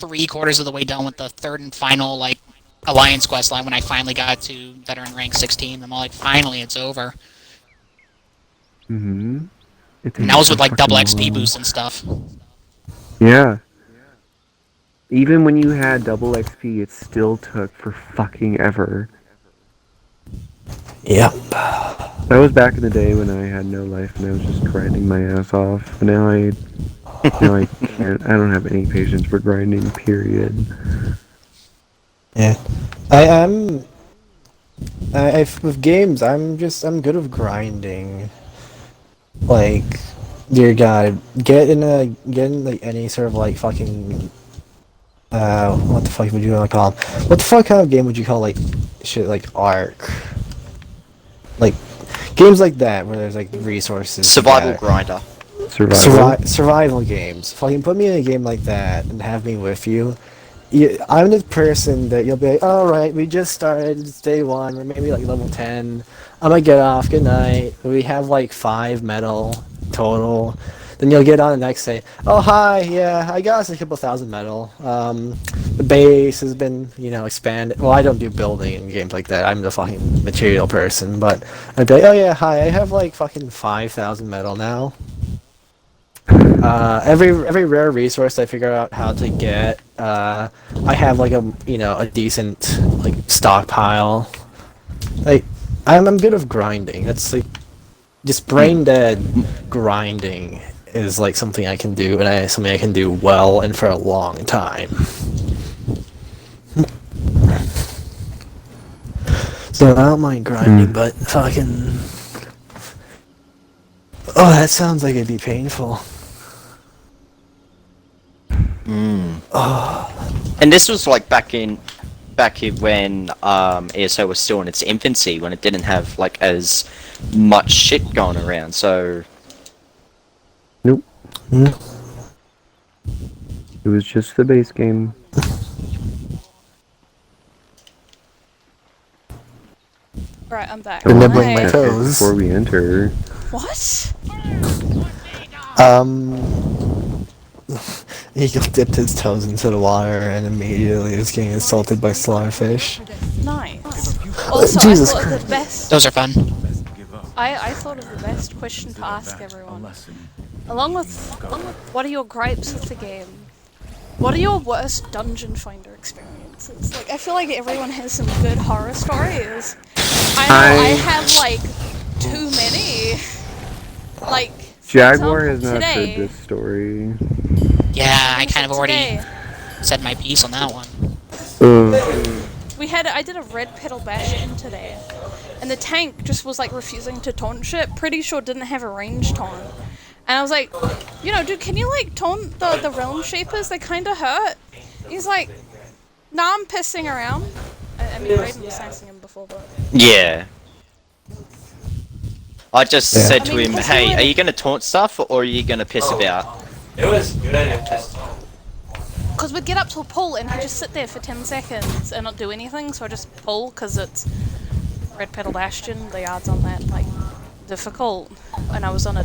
3/4 of the way done with the third and final like alliance quest line when I finally got to veteran rank 16. I'm all like, finally, it's over. Mm-hmm. And that was with like double fucking XP long. boosts and stuff. Yeah. Even when you had double XP, it still took for fucking ever. Yep. That was back in the day when I had no life and I was just grinding my ass off. Now I can't. I don't have any patience for grinding. Period. Yeah. I'm with games. I'm good with grinding. Like, dear God, get in like any sort of like fucking. What the fuck would you want to call 'em? What the fuck kind of game would you call like shit like Ark? Like games like that where there's like resources. Survival to grinder. Survival. survival games. Fucking put me in a game like that and have me with you. I'm the person that you'll be like, all right, we just started, it's day 1, we're maybe like level 10. I'm gonna get off. Good night. We have like 5 metal total. Then you'll get on the next day. Oh hi, yeah, I got us a couple thousand metal. The base has been, expanded. Well, I don't do building in games like that. I'm the fucking material person. But I'd be like, oh yeah, hi, I have like fucking 5,000 metal now. Every rare resource I figure out how to get, I have like a decent like stockpile. Like I'm good with grinding. That's like just brain dead grinding is like something I can do, and something I can do well and for a long time. So I don't mind grinding, but fucking. Oh, that sounds like it'd be painful. And this was like back when ESO was still in its infancy, when it didn't have like as much shit going around. So Nope. Mm. It was just the base game. Right, I'm back. And nibbling my Hi. toes. Before we enter. What? Eagle dipped his toes into the water and immediately was getting assaulted by slaughterfish. Nice. Also, Jesus I thought of Christ. the best. Those are fun. I thought of the best question to ask everyone. Along with, what are your gripes with the game? What are your worst dungeon finder experiences? Like, I feel like everyone has some good horror stories. I know I have like too many. Like, for Jaguar has example, not today, heard this story. Yeah, I kind of already today, said my piece on that one. I did a red pedal bastion today, and the tank just was like refusing to taunt shit. Pretty sure didn't have a range taunt. And I was like, dude, can you like taunt the realm shapers? They kinda hurt. He's like, nah, I'm pissing around. I mean, Raiden was sassing him before, but yeah, I just said to I mean, him, 'cause "Hey, he are would- you gonna taunt stuff or are you gonna piss about?" It was good idea. because we'd get up to a pull and he'd just sit there for 10 seconds and not do anything. So I just pull because it's red pedal bastion. The odds on that like difficult, and I was on a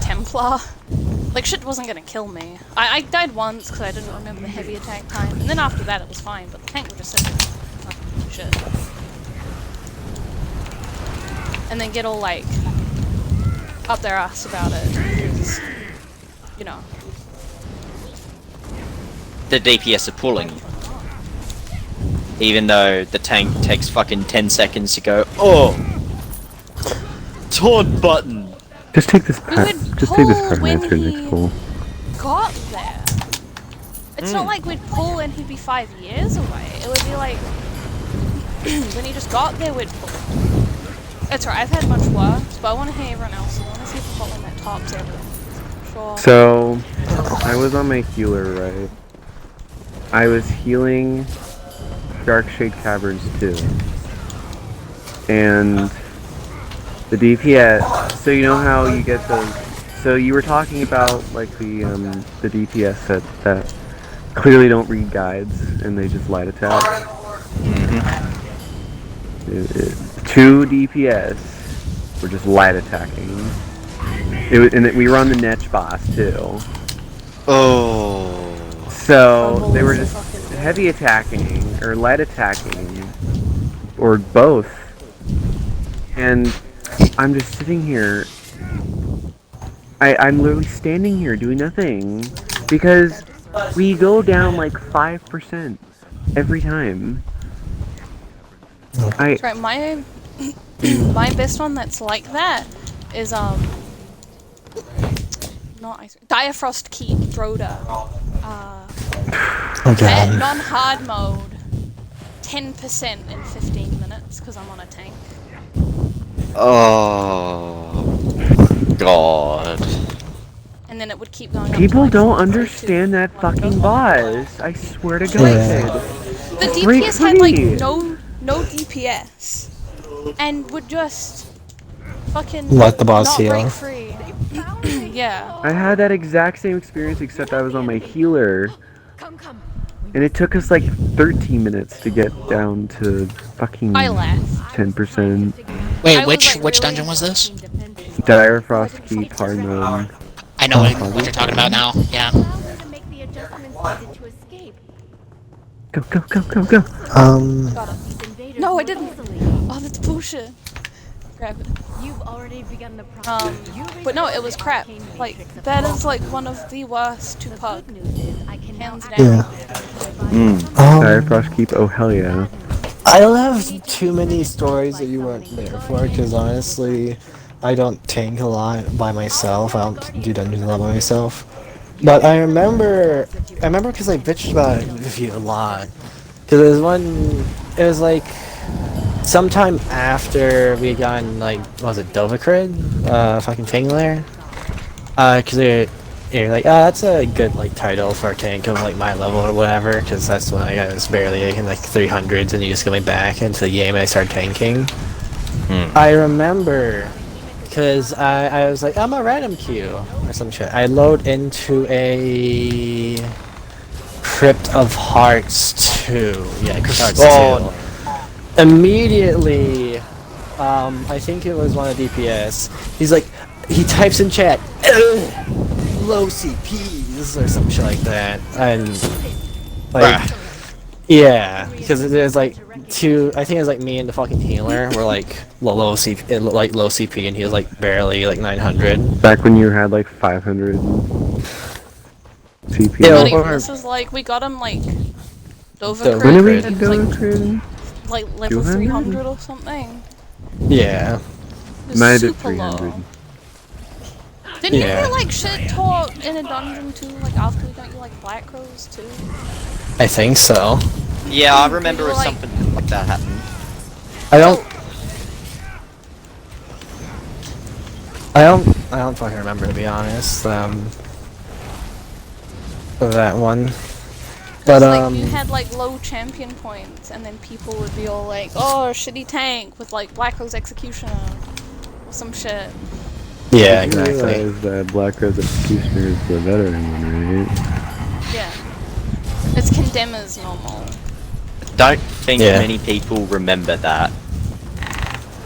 Templar. Like, shit wasn't gonna kill me. I died once because I didn't remember the heavy attack time, and then after that it was fine, but the tank would just sit there and fucking do shit. And then get all, like, up their ass about it, because, The DPS are pulling, even though the tank takes fucking 10 seconds to go. Oh, taunt button. Just take this We path. would Just take this pull path when answer he- next pull. got there. It's not like we'd pull and he'd be 5 years away. It would be like, when he just got there, we'd pull. It's right, I've had much worse, but I want to hear everyone else. I want to see if I've got one that tops everyone. Sure. So, I was on my healer, right? I was healing Dark Shade Caverns too. And the DPS, so you know how you get those, so you were talking about like the DPS that clearly don't read guides and they just light attack. 2 DPS were just light attacking. We were on the Netch boss too. Oh. So they were just heavy attacking or light attacking or both. And I'm just sitting here. I'm literally standing here doing nothing because we go down like 5% every time. That's right, my best one that's like that is not ice Direfrost Keep Droda. Okay. Non-hard mode, 10% in 15 minutes because I'm on a tank. Oh. God. And then it would keep going. People up to, like, don't 4, 3, understand 2, that 1, fucking go. boss. I swear to God. Yeah. The DPS had like no DPS, and would just fucking Let the boss not heal. break free. Yeah. I had that exact same experience except I was on my healer. And it took us like 13 minutes to get down to fucking I laughed. 10%. Wait, I was, which like, which really- dungeon was this? Direfrost Keep hard mode. I know what you're talking about now. Yeah. Go, go, go, go, go. Got it. No, I didn't. Oh, that's bullshit. Grab it. You've already begun the process. But no, it was crap. Like, that is like one of the worst to pug. Hands down. Yeah. Direfrost Keep, oh hell yeah. I don't have too many stories that you weren't there for, because honestly, I don't tank a lot by myself. I don't do dungeons a lot by myself. But I remember because I bitched about it with you a lot. Because it was like, sometime after we had gotten, like, what was it, Dovacrid? Fucking Fangler? Because you're like, oh, that's a good, like, title for a tank of, like, my level or whatever, because that's when I was barely in, like, 300s, and you just going back into the game and I started tanking. I remember, because I was like, I'm a random queue, or some shit. I load into a Crypt of Hearts 2. Yeah, Crypt of Hearts 2. Immediately, I think it was one of DPS, he's like, he types in chat, low CPs, or some shit like that, and, like, yeah, because there's, like, I think it was, like, me and the fucking healer were, like, low CP, and he was, like, barely, like, 900. Back when you had like 500 CP. Yeah, Not even, or- this is like, we got him like Dovacrid. When did we Dovacrid. get He was like, Dovacrid? like level 200? 300 or something. Yeah. It was Might have super 300. low. Didn't Yeah. you get like shit talk in a dungeon too? Like after we got you like Black Crows too? I think so. Yeah, I remember Like- something like that happened. I don't fucking remember, to be honest, of that one. But, Like you had like low champion points, and then people would be all like, "Oh, shitty tank with like Black Rose Executioner or some shit." yeah, I exactly. realize that Black Rose Executioner is the veteran one, right? Yeah, it's Condemner's normal. Don't think Yeah. many people remember that.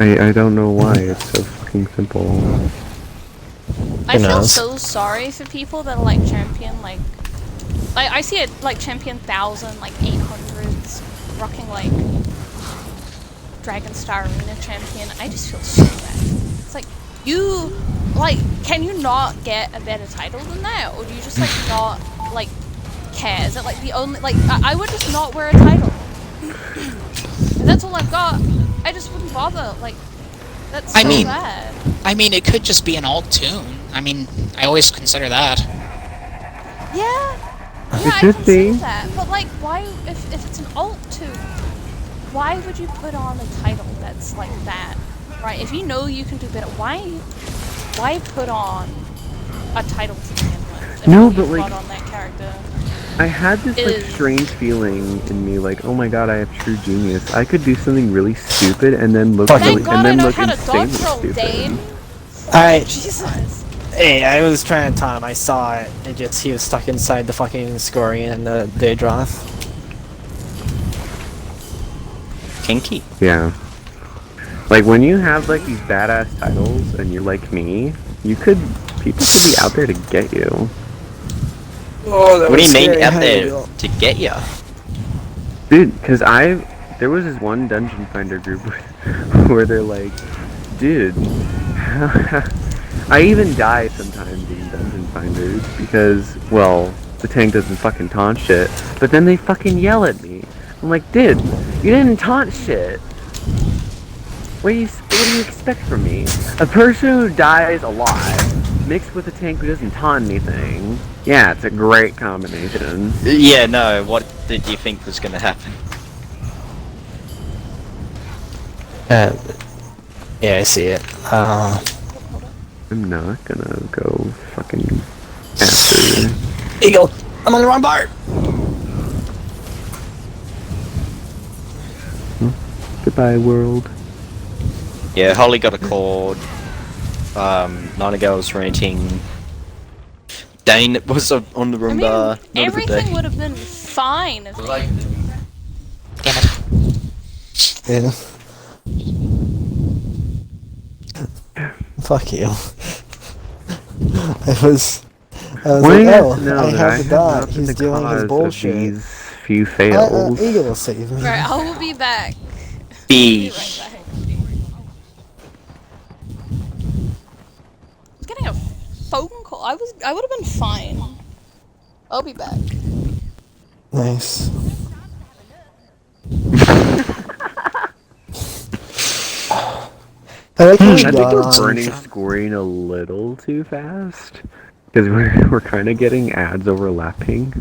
I don't know why, it's so fucking simple. I feel knows? so sorry for people that are like champion like I see it like champion 1000 like 800s rocking like Dragon Star Arena champion. I just feel so bad. It's like you like can you not get a better title than that, or do you just like not like care? Is it like the only like I would just not wear a title. If that's all I've got, I just wouldn't bother. Like that's so I mean- bad. I mean, it could just be an alt tune. I mean, I always consider that. Yeah, It I could can see be. that. But like, why, if it's an alt tune, why would you put on a title that's like that, right? If you know you can do better, why put on a title to begin with? No, if but, you've like- got on that character. I had this like Is- strange feeling in me, like, oh my god, I have true genius. I could do something really stupid and then look Thank really, Thank God and I then know look how to dodge insanely roll, stupid. Dane. I Jesus. Hey, I was trying to taunt him. I saw it. It just he was stuck inside the fucking Scorian and the Daedroth. Kinky. Yeah. Like when you have like these badass titles and you're like me, people could be out there to get you. Oh, that What do was you mean scary. out How do there you feel? to get ya? Dude, because there was this one dungeon finder group where they're like, dude, I even die sometimes in dungeon finders because, well, the tank doesn't fucking taunt shit, but then they fucking yell at me. I'm like, dude, you didn't taunt shit. What do you expect from me? A person who dies a lot mixed with a tank who doesn't taunt anything. Yeah, it's a great combination. Yeah, no, what did you think was gonna happen? Yeah, I see it. I'm not gonna go fucking after. Eagle, I'm on the wrong part. Goodbye, world. Yeah, Holly got a cord. Nightingale was ranting. Dane was on the I Roomba. mean, Not a good everything day. would have been fine if Damn it. Yeah. Fuck you. I was Well, like, you oh, guys know I that have the dot. not been He's the doing his cause bullshit. Of these few fails. Eagle will save me. Right, I will be back. B. Be right back. I was getting a phone call. I would have been fine. I'll be back. Nice. I like how I we think got we're on. burning scoring a little too fast because we're kind of getting ads overlapping.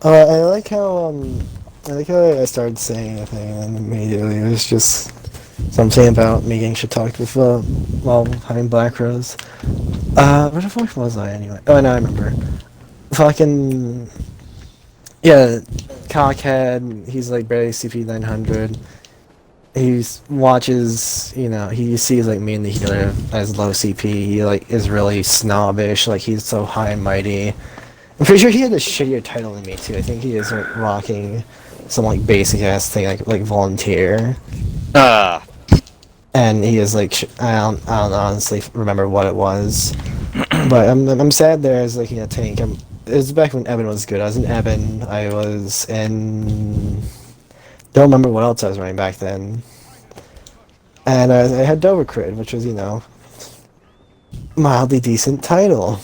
I like how I started saying a thing and immediately it was just something about me getting shit talked with while having Black Rose. Where the fuck was I anyway? Oh no, I remember. Fucking yeah, Cockhead. He's like barely CP 900. He watches, he sees like me and the healer as low CP. He like is really snobbish. Like he's so high and mighty. I'm pretty sure he had a shittier title than me too. I think he is like, rocking some like basic ass thing like volunteer. Ah. And he is like I don't honestly remember what it was, but I'm sad there as like a tank. It was back when Eben was good. I was in Eben. I was in. Don't remember what else I was running back then. And I had Dover Crid, which was mildly decent title.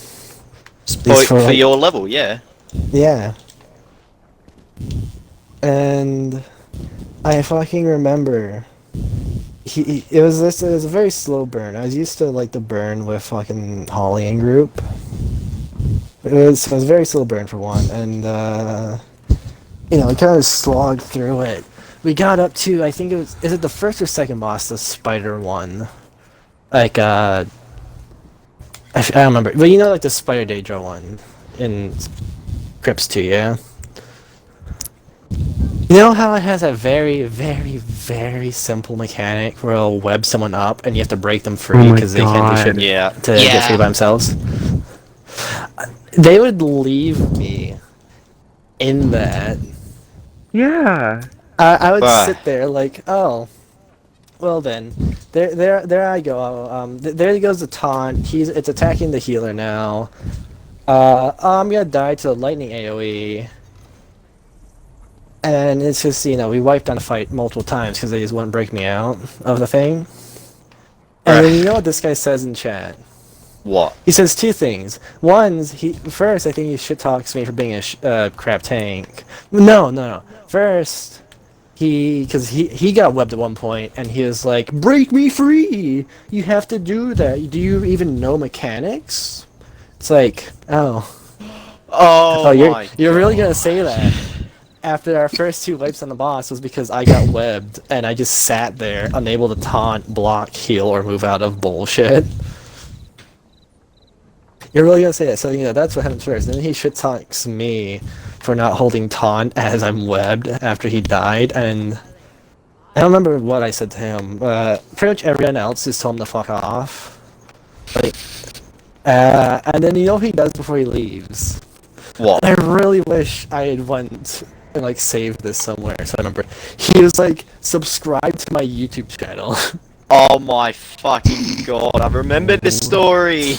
For your level, yeah. Yeah. And I fucking remember. It was a very slow burn. I was used to like the burn with fucking Holly and group. It was a very slow burn for one, and we kind of slogged through it. We got up to, I think is it the first or second boss, the spider one? Like I don't remember, but like the Spider Daedra one in Crypts 2, yeah. You know how it has a very, very, very simple mechanic where it'll web someone up and you have to break them free because they can't do shit Yeah. to get free by themselves? They would leave me in that. Yeah. I would sit there like, oh, well then, there I go. There goes the taunt. It's attacking the healer now. I'm gonna die to the lightning AOE. And it's just, we wiped on the fight multiple times because they just wouldn't break me out of the thing. And then you know what this guy says in chat? What? He says two things. One, first, I think he shit talks me for being a crap tank. No. First, because he got webbed at one point, and he was like, "Break me free! You have to do that. Do you even know mechanics?" It's like, oh, you're really gonna say that? After our first two wipes on the boss was because I got webbed, and I just sat there, unable to taunt, block, heal, or move out of bullshit. You're really gonna say that? So that's what happens first. Then he shit talks me for not holding taunt as I'm webbed after he died, and I don't remember what I said to him. Pretty much everyone else just told him to fuck off. And then what he does before he leaves? What? I really wish I had went and like save this somewhere so I remember. He was like, subscribe to my YouTube channel. Oh my fucking god! I remember this story.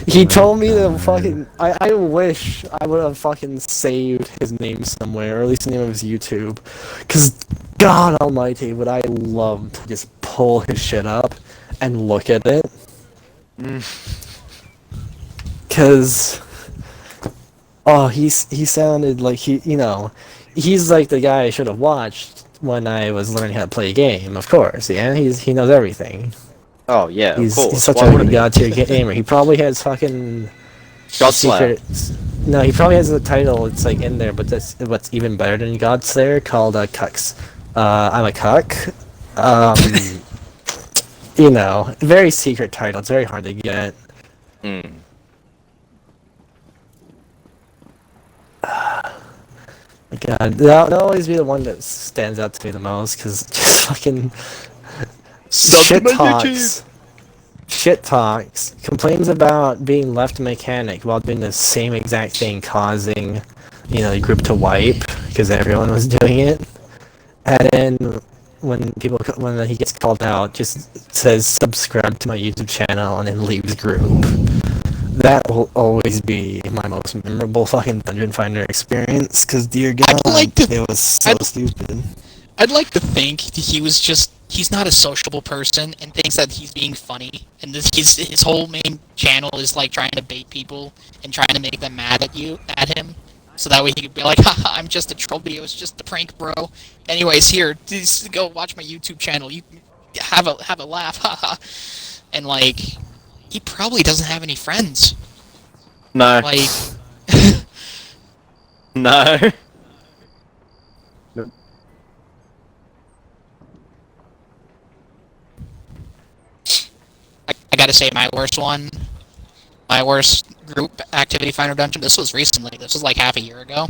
He told me to fucking. I wish I would have fucking saved his name somewhere, or at least the name of his YouTube. Cause God Almighty, would I love to just pull his shit up and look at it. Cause he sounded like he's like the guy I should have watched when I was learning how to play a game. Of course, yeah, he knows everything. Oh yeah, of He's course. such Why a wouldn't he? god-tier gamer. He probably has fucking Godslayer. No, he probably has a title. It's like in there, but that's what's even better than Godslayer called Cucks. I'm a cuck. Very secret title. It's very hard to get. Mm. God, that'll always be the one that stands out to me the most, because just fucking shit talks, complains about being left mechanic while doing the same exact thing, causing, the group to wipe, because everyone was doing it. And then when he gets called out, just says subscribe to my YouTube channel and then leaves group. That will always be my most memorable fucking Dungeon Finder experience, because dear God, it was so stupid. I'd like to think he's not a sociable person and thinks that he's being funny, and his whole main channel is like trying to bait people and trying to make them mad at him, so that way he could be like, haha, I'm just a troll video, it's just a prank, bro. Anyways, here, just go watch my YouTube channel, you have a laugh, haha. And like, he probably doesn't have any friends. No. Like, no. I gotta say, my worst group activity finder dungeon, this was recently, this was like half a year ago.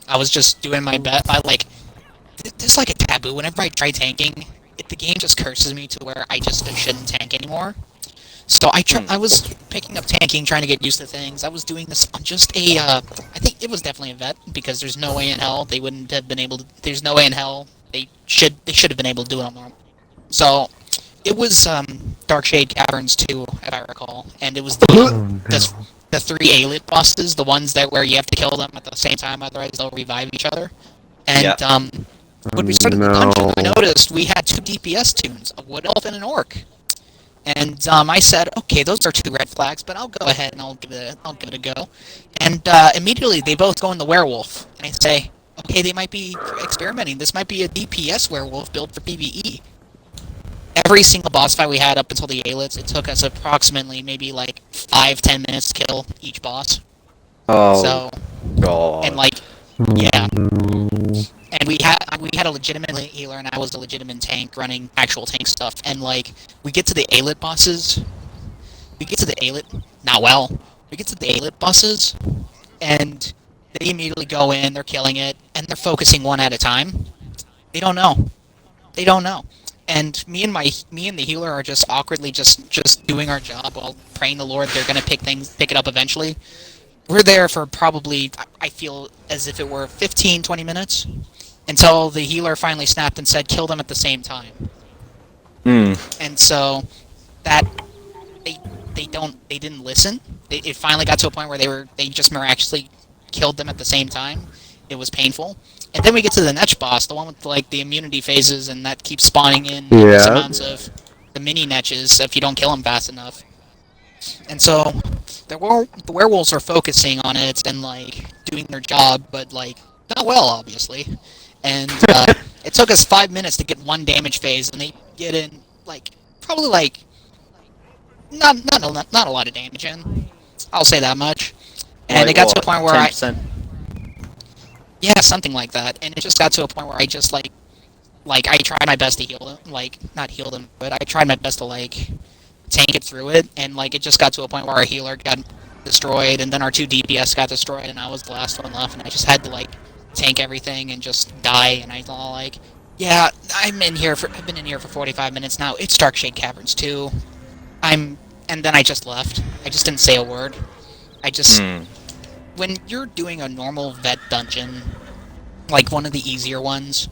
I was just doing my best, there's like a taboo, whenever I try tanking, the game just curses me to where I just shouldn't tank anymore. So I was picking up tanking, trying to get used to things. I was doing this on just I think it was definitely a vet, because there's no way in hell they wouldn't have been able to, there's no way in hell they should have been able to do it on normal. So, it was Darkshade Caverns 2, if I recall, and it was the 3 A-lit bosses, the ones where you have to kill them at the same time, otherwise they'll revive each other. And when we started the dungeon, I noticed we had 2 DPS tunes, a Wood Elf and an Orc. And I said, okay, those are 2 red flags, but I'll go ahead and I'll give it a go. And immediately they both go in the werewolf, and I say, okay, they might be experimenting. This might be a DPS werewolf built for PvE. Every single boss fight we had up until the A-lits, it took us approximately maybe like 5-10 minutes to kill each boss. Oh. So, God. and like, yeah. And we had a legitimate healer, and I was a legitimate tank running actual tank stuff. And like, we get to the A-lit bosses. We get to the A-lit, not well. We get to the A-lit bosses, and they immediately go in. They're killing it, and they're focusing one at a time. They don't know. They don't know. And me and the healer are just awkwardly just doing our job while praying the Lord they're gonna pick it up eventually. We're there for probably, I feel as if it were 15-20 minutes, until the healer finally snapped and said, kill them at the same time. And so, that, they didn't listen. It finally got to a point where they just miraculously killed them at the same time. It was painful. And then we get to the next boss, the one with like the immunity phases, and that keeps spawning in endless amounts of the mini netches if you don't kill them fast enough. And so, the werewolves are focusing on it and like doing their job, but like not well, obviously. And it took us 5 minutes to get 1 damage phase, and they get in like probably like not a lot of damage in. I'll say that much. And Like it got what, to a point where 10%? yeah, something like that. And it just got to a point where I just like I tried my best to heal them, like not heal them, but I tried my best to like tank it through it, and like it just got to a point where our healer got destroyed, and then our 2 DPS got destroyed, and I was the last one left, and I just had to like tank everything and just die. And I thought like, yeah, I've been in here for 45 minutes now. It's Darkshade Caverns 2. And then I just left. I just didn't say a word. I just when you're doing a normal vet dungeon, like one of the easier ones,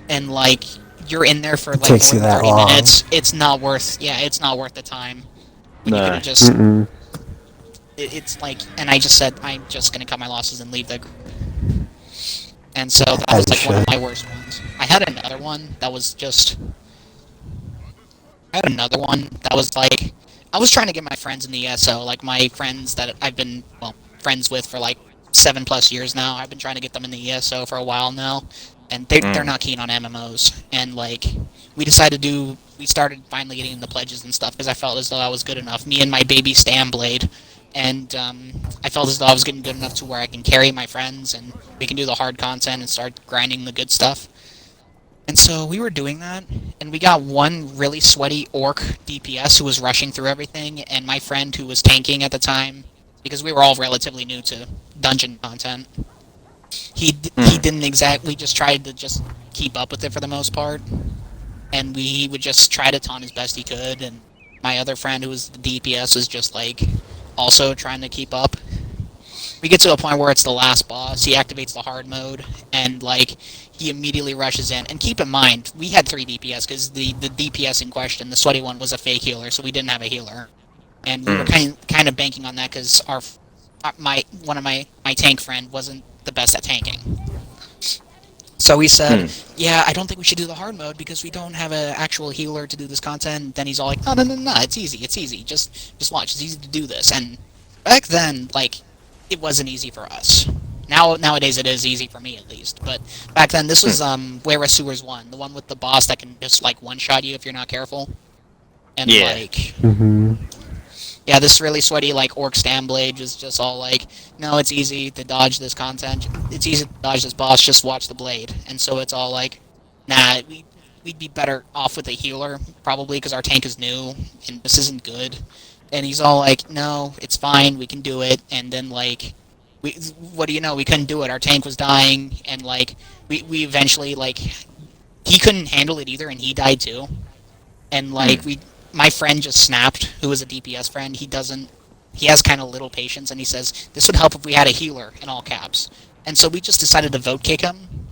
and like you're in there for like Takes more you than that 30 long. minutes, it's not worth. Yeah, it's not worth the time. When you could No. have just. Mm-mm. It's like, and I just said I'm just gonna cut my losses and leave the. And so that As was you like one of should. my worst ones. I had another one that was just. I had another one that was like, I was trying to get my friends in the ESO, like my friends that I've been friends with for like 7+ years now. I've been trying to get them in the ESO for a while now, and they're not keen on MMOs. And like, we started finally getting the pledges and stuff because I felt as though I was good enough. Me and my baby Stamblade, and I felt as though I was getting good enough to where I can carry my friends and we can do the hard content and start grinding the good stuff. And so we were doing that, and we got one really sweaty orc DPS who was rushing through everything, and my friend who was tanking at the time, because we were all relatively new to dungeon content. He didn't exactly just tried to just keep up with it for the most part, and he would just try to taunt as best he could, and my other friend who was the DPS was just like also trying to keep up. We get to a point where it's the last boss, he activates the hard mode, and like he immediately rushes in. And keep in mind, we had 3 DPS because the DPS in question, the sweaty one, was a fake healer, so we didn't have a healer. And we were kind of banking on that because one of my tank friend wasn't the best at tanking. So we said, yeah, I don't think we should do the hard mode because we don't have an actual healer to do this content. Then he's all like, no, it's easy. Just watch, it's easy to do this. And back then, like, it wasn't easy for us. Nowadays it is easy for me at least. But back then, this was Where Sewers 1, the one with the boss that can just like one-shot you if you're not careful. And like, yeah, this really sweaty like orc Stamblade is just all like, no, it's easy to dodge this content. It's easy to dodge this boss. Just watch the blade. And so it's all like, nah, we'd be better off with a healer probably because our tank is new and this isn't good. And he's all like, no, it's fine, we can do it. And then like, what do you know? We couldn't do it. Our tank was dying, and like, we eventually like, he couldn't handle it either, and he died too. And like my friend just snapped, who was a DPS friend. He has kind of little patience, and he says this would help if we had a healer in all caps. And so we just decided to vote kick him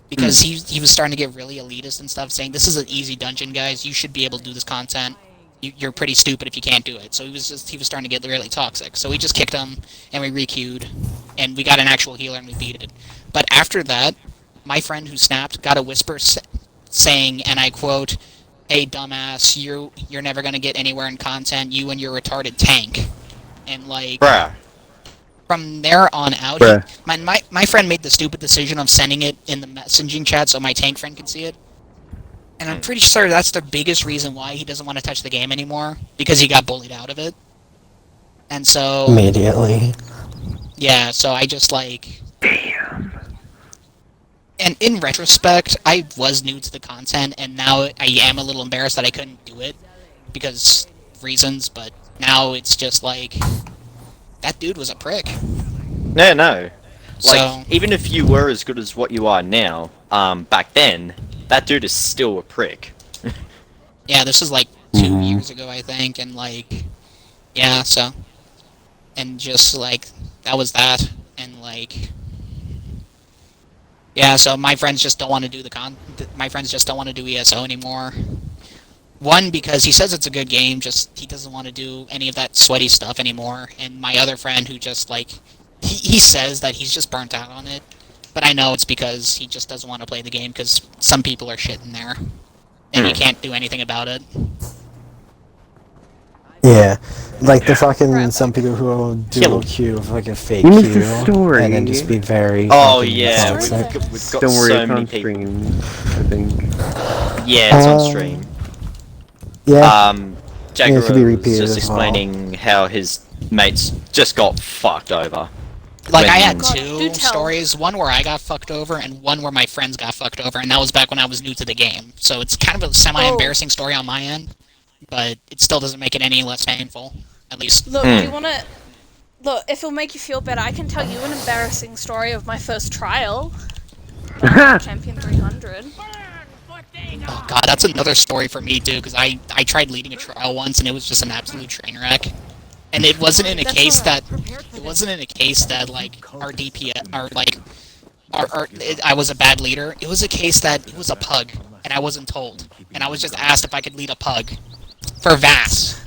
because he was starting to get really elitist and stuff, saying this is an easy dungeon, guys. You should be able to do this content. You're pretty stupid if you can't do it. So he was starting to get really toxic. So we just kicked him and we re-queued, and we got an actual healer and we beat it. But after that, my friend who snapped got a whisper saying, and I quote, "Hey dumbass, you're never gonna get anywhere in content. You and your retarded tank." And like, from there on out, my friend made the stupid decision of sending it in the messaging chat so my tank friend could see it. And I'm pretty sure that's the biggest reason why he doesn't want to touch the game anymore, because he got bullied out of it. And so... Immediately. Yeah, so I just like... Damn. And in retrospect, I was new to the content, and now I am a little embarrassed that I couldn't do it, because reasons, but now it's just like... That dude was a prick. No. Like, So... even if you were as good as what you are now, back then, that dude is still a prick. Yeah, this was like 2 years ago, I think, and like... Yeah, so... And just like... That was that, and like... Yeah, so my friends just don't want to do my friends just don't want to do ESO anymore. One, because he says it's a good game, just he doesn't want to do any of that sweaty stuff anymore. And my other friend who just like, he says that he's just burnt out on it. But I know it's because he just doesn't want to play the game because some people are shit in there. And you can't do anything about it. Yeah, like the fucking some people who will dual queue with like a fake You missed queue, the story. and then just be very. Oh fucking yeah, toxic. we've got Don't worry, so it's many on people. stream, I think. Yeah, it's on stream. Yeah, Jagger it could be was repeated just as well. explaining how his mates just got fucked over. Like, I When- had God, two do tell. stories, one where I got fucked over, and one where my friends got fucked over, and that was back when I was new to the game. So it's kind of a semi-embarrassing story on my end, but it still doesn't make it any less painful, at least. Look, do you wanna... Look, if it'll make you feel better, I can tell you an embarrassing story of my first trial. Champion 300. Oh god, that's another story for me too, because I tried leading a trial once, and it was just an absolute train wreck. And it wasn't in a That's case alright. that... It wasn't in a case that, like, our DPS... Our, like... I was a bad leader. It was a case that it was a pug, and I wasn't told, and I was just asked if I could lead a pug for Vass.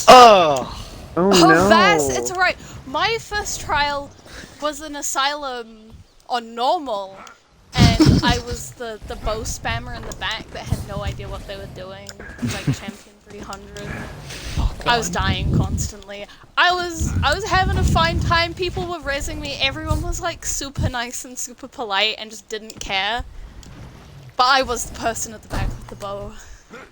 Oh, Oh Oh, no! Vass, it's alright. My first trial was an asylum on normal, and I was the bow spammer in the back that had no idea what they were doing. Like champion 300. I was dying constantly. I was having a fine time. People were rezzing me. Everyone was like super nice and super polite and just didn't care. But I was the person at the back with the bow,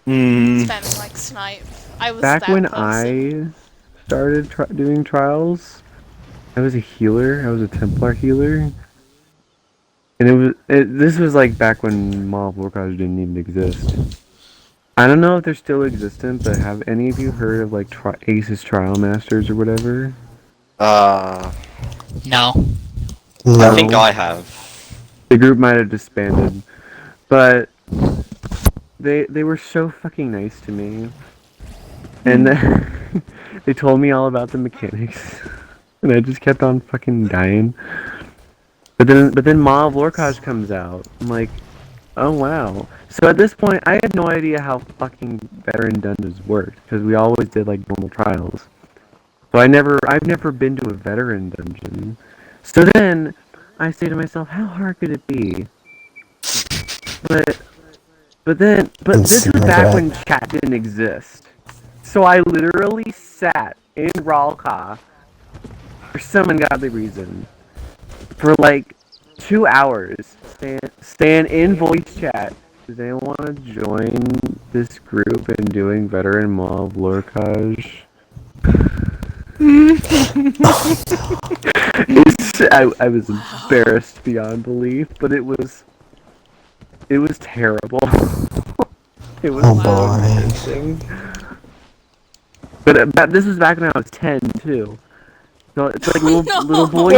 spamming like snipe. I was Back that when person. I started doing trials, I was a healer. I was a Templar healer, and this was like back when Maw of Warcraft didn't even exist. I don't know if they're still existent, but have any of you heard of like Ace's Trial Masters or whatever? No. I think I have. The group might have disbanded, but they were so fucking nice to me, and they told me all about the mechanics, and I just kept on fucking dying. But then Maw of Lorcaj comes out. I'm like, oh wow. So at this point, I had no idea how fucking veteran dungeons worked because we always did like normal trials. So I've never been to a veteran dungeon. So then I say to myself, how hard could it be? But this was back when chat didn't exist. So I literally sat in Ralka for some ungodly reason for like 2 hours, stand in voice chat. Does anyone want to join this group in doing veteran Maw of Lorcaj? I was embarrassed beyond belief, but it was terrible. It was so embarrassing. But this was back when I was 10 too. So it's like little boy.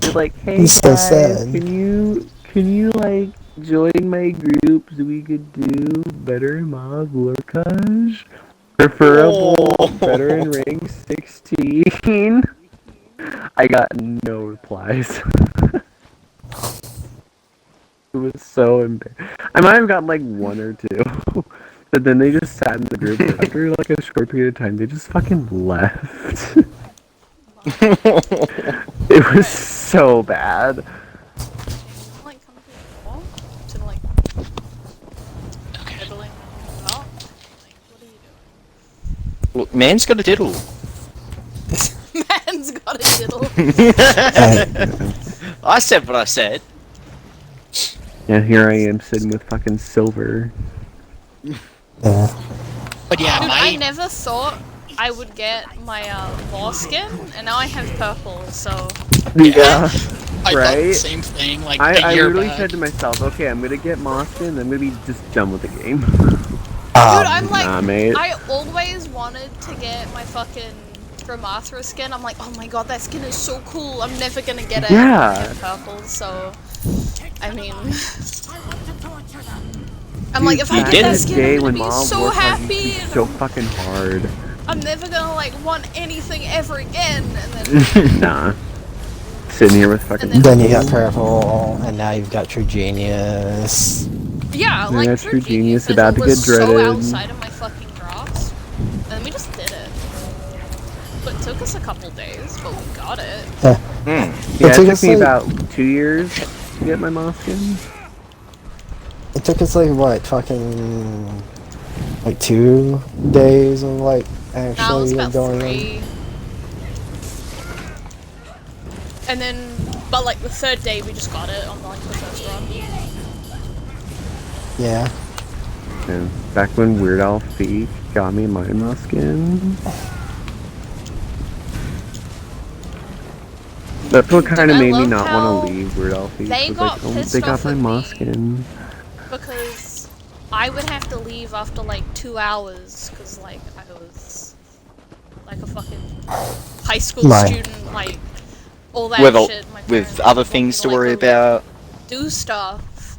You're like, hey He's so guys, sad. can you like join my group so we could do better Maw of Lorcaj? Preferable veteran rank 16. I got no replies. It was so embarrassing. I might have gotten like 1 or 2. But then they just sat in the group and after like a short period of time they just fucking left. It was so bad. Like come to the wall to like diddling about. Like what are you doing? Look, man's got a diddle. Man's got a diddle. I said what I said. And here I am sitting with fucking silver. But yeah, Dude, I never thought I would get my law skin, and now I have purple, so... Yeah. I thought the Right? same thing, like, I a year literally back. said to myself, okay, I'm gonna get Moskin and I'm gonna be just done with the game. Dude, I'm like, Nah, mate. I always wanted to get my fucking Gramathra skin. I'm like, oh my god, that skin is so cool. I'm never gonna get it. Yeah. I have purple, so... I mean... I'm like, if I did get that it skin, day I'm when gonna be Mom so worked on happy. used to be And so fucking hard. I'm never gonna, like, want anything ever again. And then... Nah. Sitting here with fucking. And Then you got purple, and now you've got True Genius. Yeah, I like got True True Genius Genius about to was get so dreaded. outside of my fucking grasp, and then we just did it. But it took us a couple days, but we got it. Yeah, it took me about 2 years to get my Moskin. It took us like what, fucking like 2 days of like Now actually it's about going 3. And then, but like the 3rd day we just got it on like the first run. Yeah. And back when Weird Al Feet got me my Moskin. That's what kind of I made me love not how want to leave Weird Al Feet. they was got like, oh, pissed they got off my at me. Moskin. Because I would have to leave after like 2 hours, because like I was like a fucking high school My. student, like all that With, shit. My with parents other wanted me things to like, worry go about. do stuff,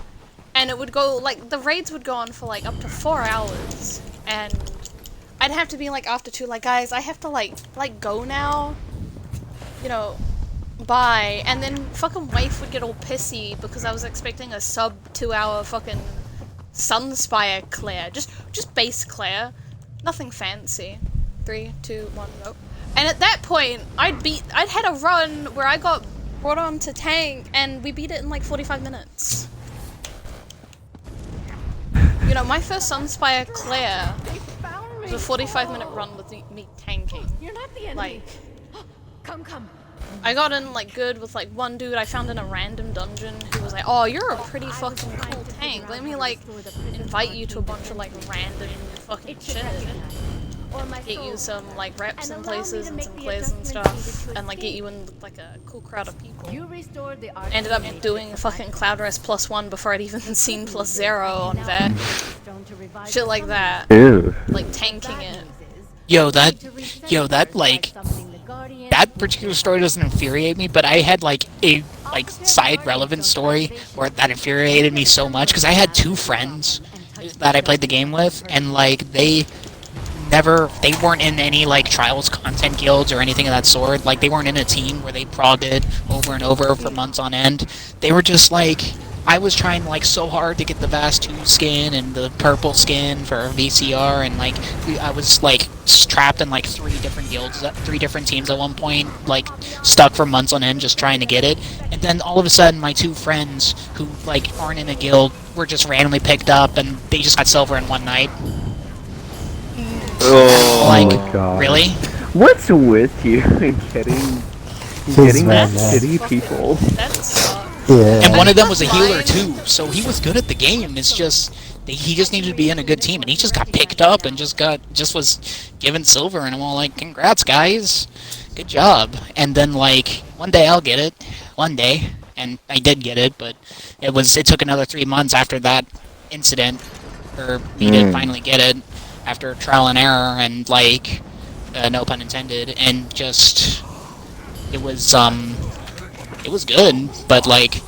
and it would go like the raids would go on for like up to 4 hours, and I'd have to be like after 2, like guys, I have to like go now, you know, by, and then fucking wife would get all pissy because I was expecting a sub 2-hour fucking Sunspire clear. Just base clear. Nothing fancy. 3, 2, 1, go. And at that point, I'd had a run where I got brought on to tank, and we beat it in like 45 minutes. You know, my first Sunspire clear was a 45-minute run with me tanking. You're not the enemy. Like, Come. I got in like good with like one dude I found in a random dungeon who was like, "Oh, you're a pretty fucking cool tank. Let me like invite you to a bunch of like random fucking shit. Get you some like reps and places and some quiz and stuff, and like get you in like a cool crowd of people." Ended up doing fucking Cloud Rest +1 before I'd even seen +0 on vet. Shit like that. Ew. Like tanking it. That particular story doesn't infuriate me, but I had like a side relevant story where that infuriated me so much because I had 2 friends that I played the game with, and like they weren't in any like trials content guilds or anything of that sort. Like they weren't in a team where they progged it over and over for months on end. They were just like, I was trying like so hard to get the Vast 2 skin and the purple skin for VCR, and like I was like trapped in like 3 different guilds, 3 different teams at one point, like stuck for months on end just trying to get it. And then all of a sudden my 2 friends who like aren't in a guild were just randomly picked up and they just got silver in one night. Oh, Like, my God. really? What's with you and getting shitty people? That sucks. Yeah. And one of them was a That's healer fine. too, so he was good at the game. It's just he just needed to be in a good team, and he just got picked up and just was given silver, and I'm all like, congrats guys, good job. And then like one day I'll get it, one day, and I did get it, but it took another 3 months after that incident for me to finally get it after trial and error and like no pun intended, and just it was good, but like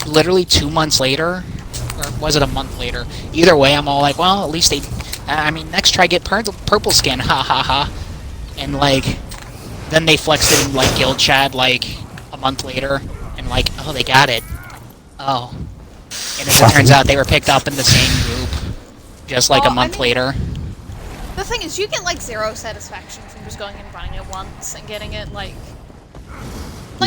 literally 2 months later, or was it a month later? Either way, I'm all like, well, at least next try get purple skin, ha ha ha. And like, then they flexed it in like guild chat like a month later, and like, oh, they got it. Oh, and as it turns out, they were picked up in the same group, just like a Well, I month mean- later. The thing is, you get like 0 satisfaction from just going and running it once and getting it like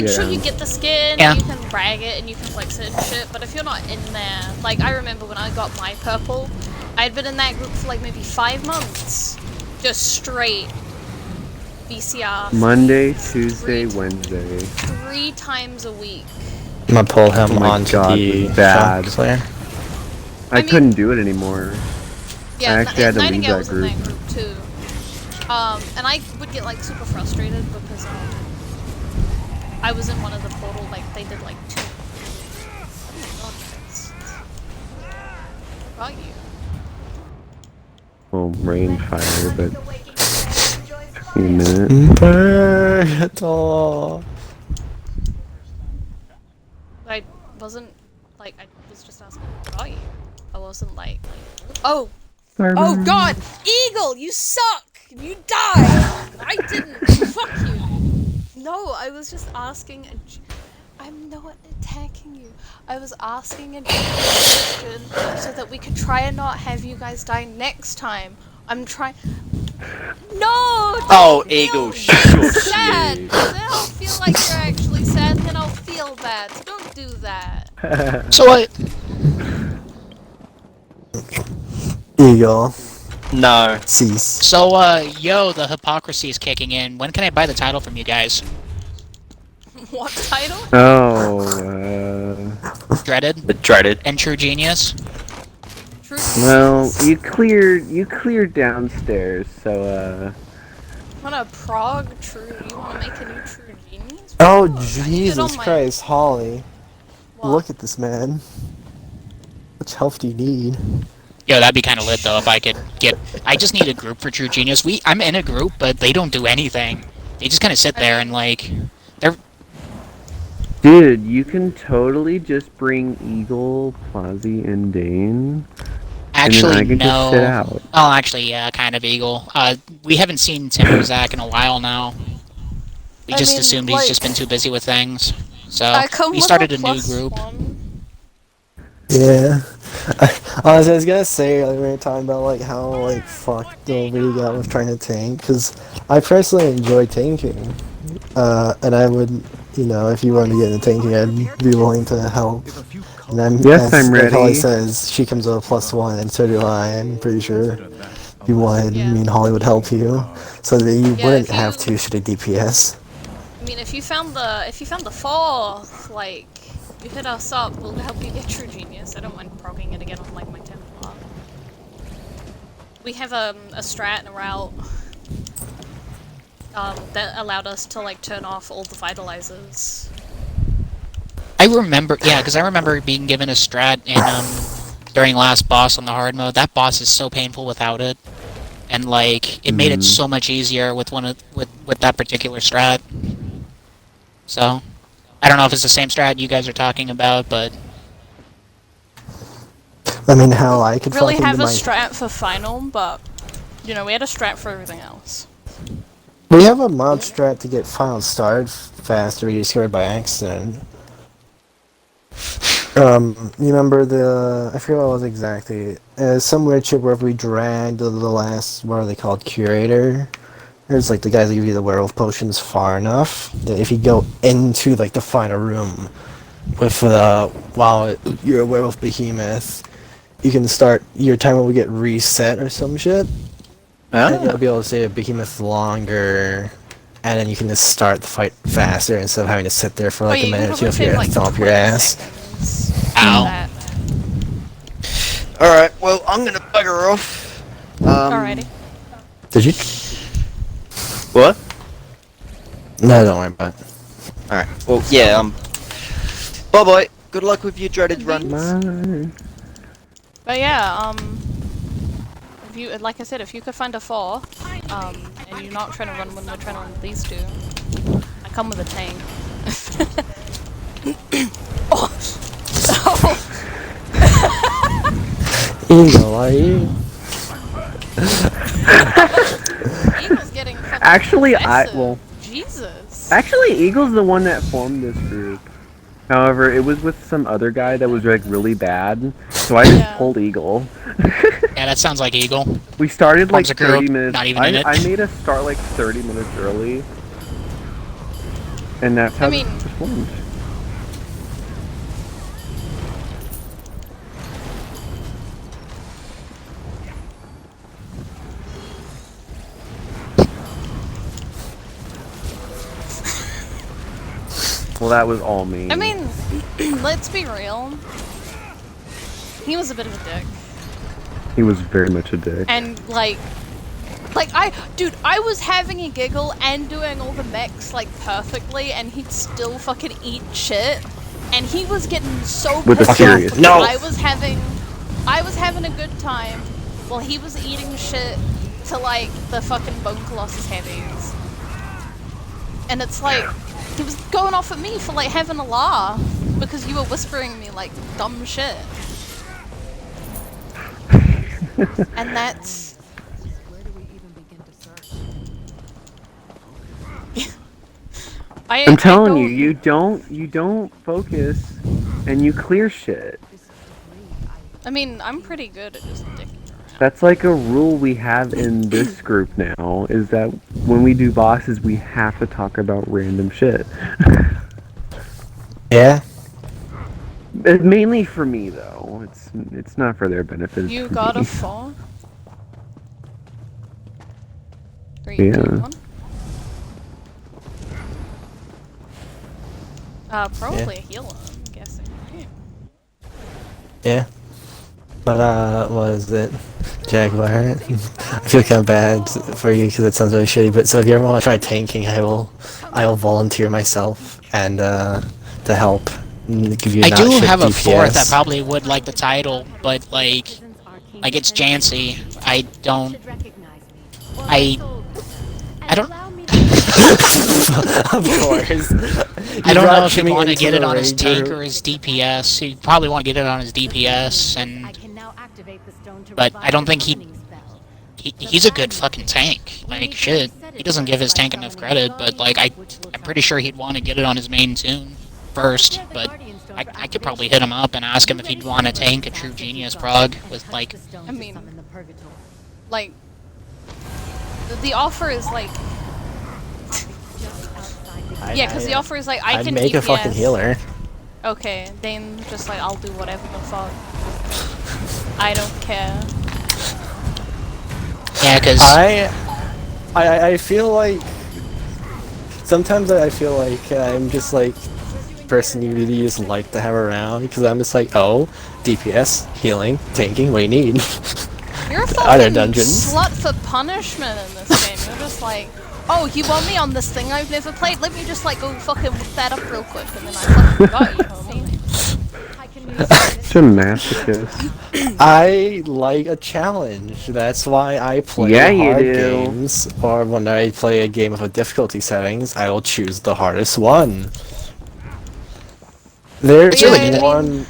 sure, Yeah. you get the skin, Yeah. and you can brag it and you can flex it and shit, but if you're not in there, like I remember when I got my purple, I'd been in that group for like maybe 5 months, just straight VCR. Monday, Tuesday, Wednesday. 3 times a week. I'm gonna pull him Oh my onto God, the this is bad. Shock Slayer. I mean- couldn't do it anymore. Yeah, I actually had to leave Nightingale that was in that group too. And I would get like super frustrated because I was in one of the portal, like they did like 2 projects. What about you? Well, rain, fire, but a few minutes. Berto. I wasn't like, I was just asking what about you. I wasn't like, oh God, Eagle, you suck! You died! I didn't, fuck you! No, I was just asking, I'm not attacking you. I was asking a question so that we could try and not have you guys die next time. I'm trying. No! Oh, don't Eagle, feel shush sad. you. Then I'll feel like you're actually sad, and then I'll feel bad. So don't do that. So I Eagle. No. Cease. yo, the hypocrisy is kicking in. When can I buy the title from you guys? What title? Oh, Dreaded The dreaded. and True Genius. True. well, you cleared downstairs, so Wanna prog true? You wanna make a new True Genius? Oh, I need it Jesus on my- Christ, Holly. What? Look at this man. How much health do you need? Yo, that'd be kind of lit though if I could get. I just need a group for True Genius. I'm in a group, but they don't do anything. They just kind of sit there and like, they're. dude, you can totally just bring Eagle, Plazzy, and Dane. Actually, and then I can no. just sit out. Oh, actually, yeah, kind of Eagle. We haven't seen Tim or Zach in a while now. We I just mean, assumed like, he's just been too busy with things. So I come we with started a new +1. group. Yeah. I was gonna say, like, we were talking about, like, how, like, fucked over you got with trying to tank, because I personally enjoy tanking. And I would, you know, if you wanted to get into tanking, I'd be willing to help. And Yes, as, I'm like Holly ready. says, she comes with a +1, and so do I. I'm pretty sure if you wanted, Yeah. me and Holly would help you, so that you Yeah, wouldn't if have you- two shitty DPS. I mean, if you found the 4th, like, you hit us up, we'll help you get True Genius. I don't mind progging it again on, like, my Templar. We have a strat and a route that allowed us to, like, turn off all the vitalizers. I remember, yeah, because I remember being given a strat in during last boss on the hard mode. That boss is so painful without it, and like it made it so much easier with with that particular strat. So I don't know if it's the same strat you guys are talking about, but I mean, how I could Really fucking have do a my... strat for final, but, you know, we had a strat for everything else. We have a mod strat to get final started faster, we discovered by accident. You remember the... I forget what it was exactly. Some weird shit where if we dragged the last... What are they called? Curator? There's like the guys that give you the werewolf potions far enough that if you go into like the final room with while you're a werewolf behemoth, you can start... Your timer will get reset or some shit. And you'll be able to stay a behemoth longer, and then you can just start the fight faster instead of having to sit there for like a minute or two if you're gonna thump your ass. ow. Alright, well, I'm gonna bugger off. Alrighty. Did you? What? No, don't worry about it. Alright, well, yeah, bye-bye. Good luck with your dreaded run. But yeah, if you, like I said, if you could find a 4, and you're not trying to run when we're trying to run with these two, I come with a tank. Oh! Eagle, are you? Eagle's getting fucking Actually, aggressive. Jesus. Actually, Eagle's the one that formed this group. However, it was with some other guy that was like really bad, so I just pulled Eagle. Yeah, that sounds like Eagle. We started like Forms a group, 30 minutes. not even in it. I made us start like 30 minutes early, and that's how I mean- it formed. Well, that was all me. I mean, let's be real. He was a bit of a dick. He was very much a dick. And dude, I was having a giggle and doing all the mechs like perfectly, and he'd still fucking eat shit. And he was getting so With a pissed off serious- because No. I was having a good time while he was eating shit to like the fucking Bone Colossus heavies. And it's like he was going off at me for like having a laugh because you were whispering me like dumb shit. And that's I'm telling you, you don't focus, and you clear shit. I mean, I'm pretty good at just dicking around. That's like a rule we have in this group now, is that when we do bosses, we have to talk about random shit. Yeah? Mainly for me, though. It's not for their benefit. You it's for got me. a 4? 3, Yeah. 2, 1. Probably a healer, I'm guessing. Right? Yeah. But, what is it? Jaguar. I feel kind of bad for you because it sounds really shitty, but so if you ever want to try tanking, I will volunteer myself and, to help give you I not do shit have a DPS. 4th that probably would like the title, but like it's Jancy. I don't. I don't. Of course. I don't know if you want to get it on his tank or his DPS. You probably want to get it on his DPS, but I don't think he's a good fucking tank. Like shit. he doesn't give his tank enough credit, but like I'm pretty sure he'd want to get it on his main tune first. But I could probably hit him up and ask him if he'd want to tank a true genius prog with like. I mean, like the offer is like. Yeah, because the offer is like I I'd can make DPS. a fucking healer. Okay, then just like I'll do whatever the fuck. I don't care. Yeah, because I feel like sometimes I feel like I'm just like the person you really just like to have around because I'm just like, oh, DPS, healing, tanking, what do you need? You're a Other fucking dungeons. slut for punishment in this game. You're just like, oh, you want me on this thing I've never played? Let me just like go fucking whip that up real quick, and then I fucking got you, homie. It's a masochist. I like a challenge. That's why I play Yeah, you hard do. games. Or when I play a game of a difficulty settings, I will choose the hardest one. There's Yeah, really I mean- one.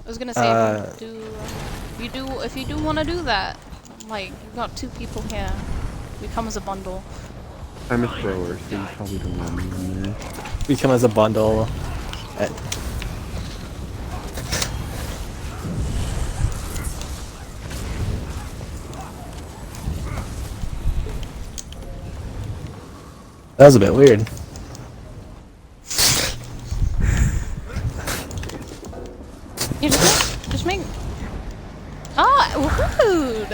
I was gonna say if you do want to do that, like you've got 2 people here, we come as a bundle. I'm a thrower, so you probably don't want me in there. We come as a bundle. That was a bit weird. You just make. Ah, rude.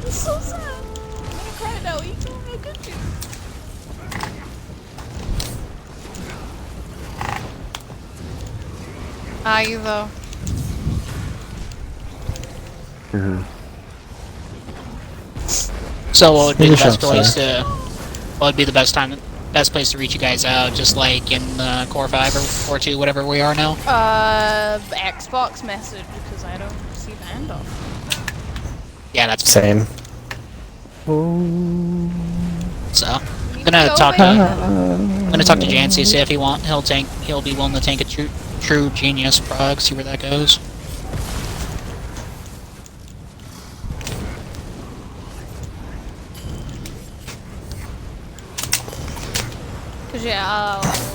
It's so sad. I'm gonna cry now. You told me I could do. You though. so what would be the Finish best up, place sir. to? What would be the best place to reach you guys out? Just like in Core 5 or 4.2, whatever we are now. Xbox message because I don't see the end of. Yeah, that's Same. so. I'm gonna talk to Jancy, see if he'll be willing to tank a true genius prog, see where that goes. Cause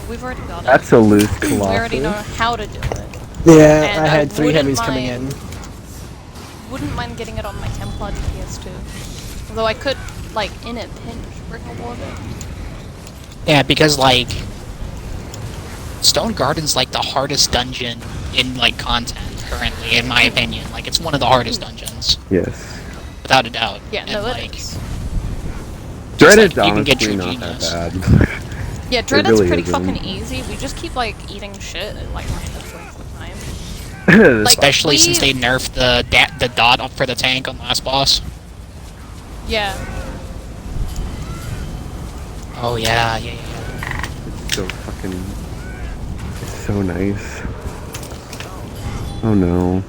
we've already got it. That's a loose We already know colossus. how to do it. Yeah, And I I had 3 wouldn't heavies coming in. mind- Wouldn't mind getting it on my Templar DPS too. Although I could, like, in a pinch, bring a water. Yeah, because like Stone Garden's like the hardest dungeon in like content currently, in my opinion. Like it's one of the hardest dungeons, Yes. without a doubt. Yeah, And, no, like, it is. Dreaded's like, you can get honestly true not genius. that bad. Yeah, Dreaded's really pretty isn't. fucking easy. We just keep, like, eating shit at, like, random points of time. Like, Especially since we- they nerfed the dot up for the tank on last boss. Yeah. Oh yeah. It's so fucking... It's so nice. Oh no.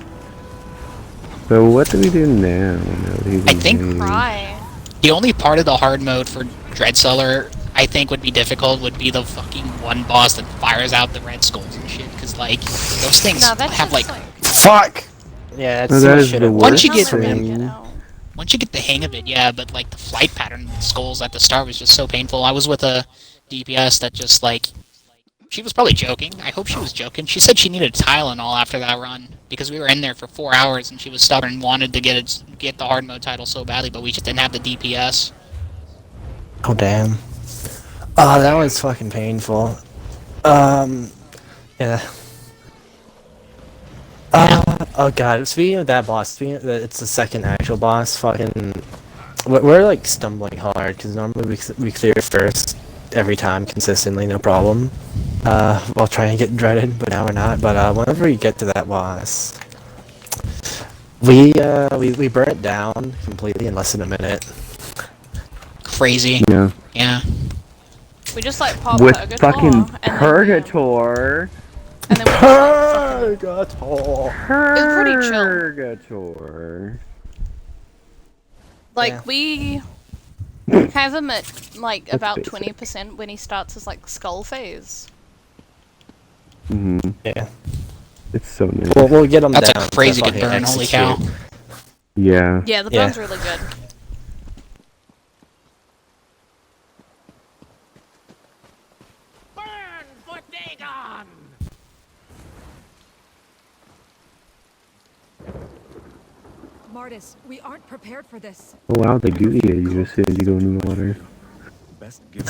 So what do we do now? I think Cry. The only part of the hard mode for Dreadseller I think would be difficult would be the fucking one boss that fires out the red skulls and shit, because like those things No, that's have just, like Fuck! Yeah, that's Oh, so that much is shit the at worst Once you Not get- letting them thing. get out. once you get the hang of it, yeah, but like the flight pattern with skulls at the start was just so painful. I was with a DPS that just like, she was probably joking. I hope she was joking. She said she needed Tylenol after that run because we were in there for 4 hours and she was stubborn and wanted to get the hard mode title so badly, but we just didn't have the DPS. Oh damn. Oh, that was fucking painful. Yeah. Oh god, speaking of that boss, it's the second actual boss, fucking... We're like stumbling hard, because normally we clear first every time consistently, no problem. While trying to get dreaded, but now we're not. But whenever we get to that boss, we burn it down completely in less than a minute. Crazy. Yeah. Yeah. We just, like, pop With Purgator, fucking and then, Purgator. and then we just, like, fucking... Purgator. It's pretty chill. Purgator. Like, Yeah. we have him at, like, That's about basic. 20% when he starts his, like, skull phase. Mm-hmm. Yeah. It's so nice. We'll get them That's a down. to crazy good fucking burn, holy cow. execute. Yeah. Yeah, the Yeah. bone's really good. Martis, we aren't prepared for this. Oh wow, they do eat you as soon as you go in the water.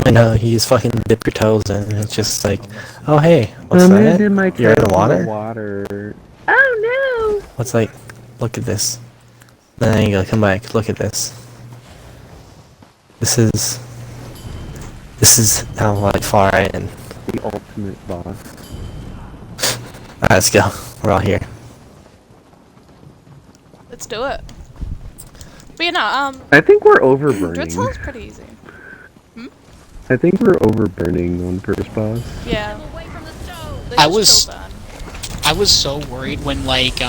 I know, you just fucking dip your toes in, and it's just like, oh hey, what's I'm that? gonna dip my You're in toes the water? water. Oh no! What's like, look at this. Then you go, come back, look at this. This is how like far I am. The ultimate boss. Alright, let's go. We're all here. Let's do it. But I think we're overburning. Dritzel's pretty easy. I think we're overburning on first boss. Yeah. Away from the stove. They I just was- chill down. I was so worried when like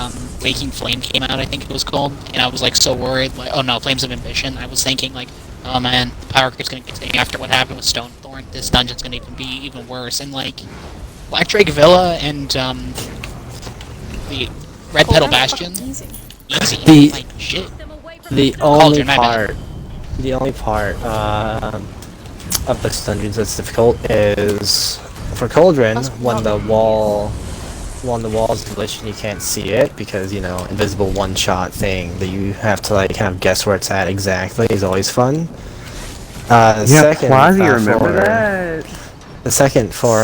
Waking Flame came out, I think it was called, and I was like so worried, like, oh no, Flames of Ambition. I was thinking like, oh man, the power creep's gonna continue after what happened with Stonethorn. This dungeon's gonna even be even worse. And like, Black Drake Villa and the Red Petal Cauldron, Bastion, fucking easy. easy. The- Like shit. Them away from The the only my bad. part of this dungeons that's difficult is for Cauldron That's when the probably wall's glitched and you can't see it because, you know, invisible one-shot thing that you have to like kind of guess where it's at exactly is always fun. Yeah, Second, Quasi, remember for- that? The second for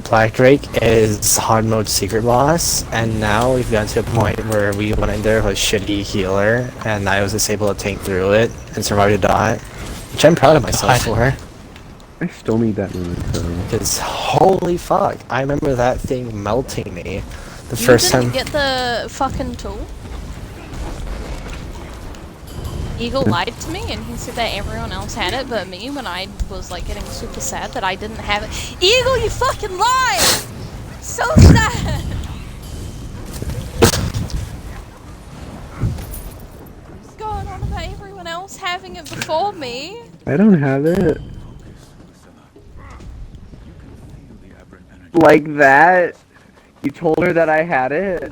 Black Drake is hard mode secret boss, and now we've gotten to a point where we went in there with a shitty healer, and I was able to tank through it and survive a dot, which I'm proud of myself for. I still need that moment though. Because holy fuck, I remember that thing melting me the You first didn't time. get the fucking tool? Eagle lied to me and he said that everyone else had it but me when I was like getting super sad that I didn't have it. Eagle, you fucking lied! So sad! What's going on about everyone else having it before me? I don't have it. Like that? You told her that I had it?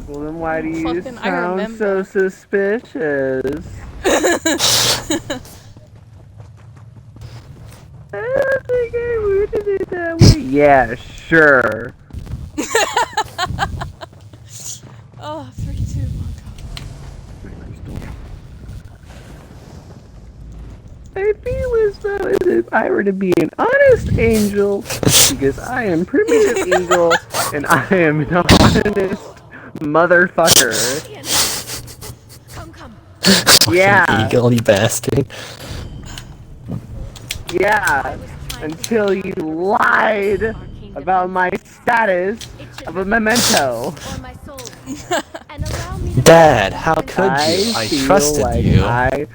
Well then why do you Fucking, I sound so remember. suspicious? I don't think I worded it that way. Yeah, sure. Oh, 3, 2, 1, I feel as though as if I were to be an honest angel, because I am primitive eagle, and I am an honest motherfucker. come. Yeah, Eagle, you bastard. yeah, until you lied about my status of a memento. On my soul. And allow me to Dad, how could you? I feel trusted like you. I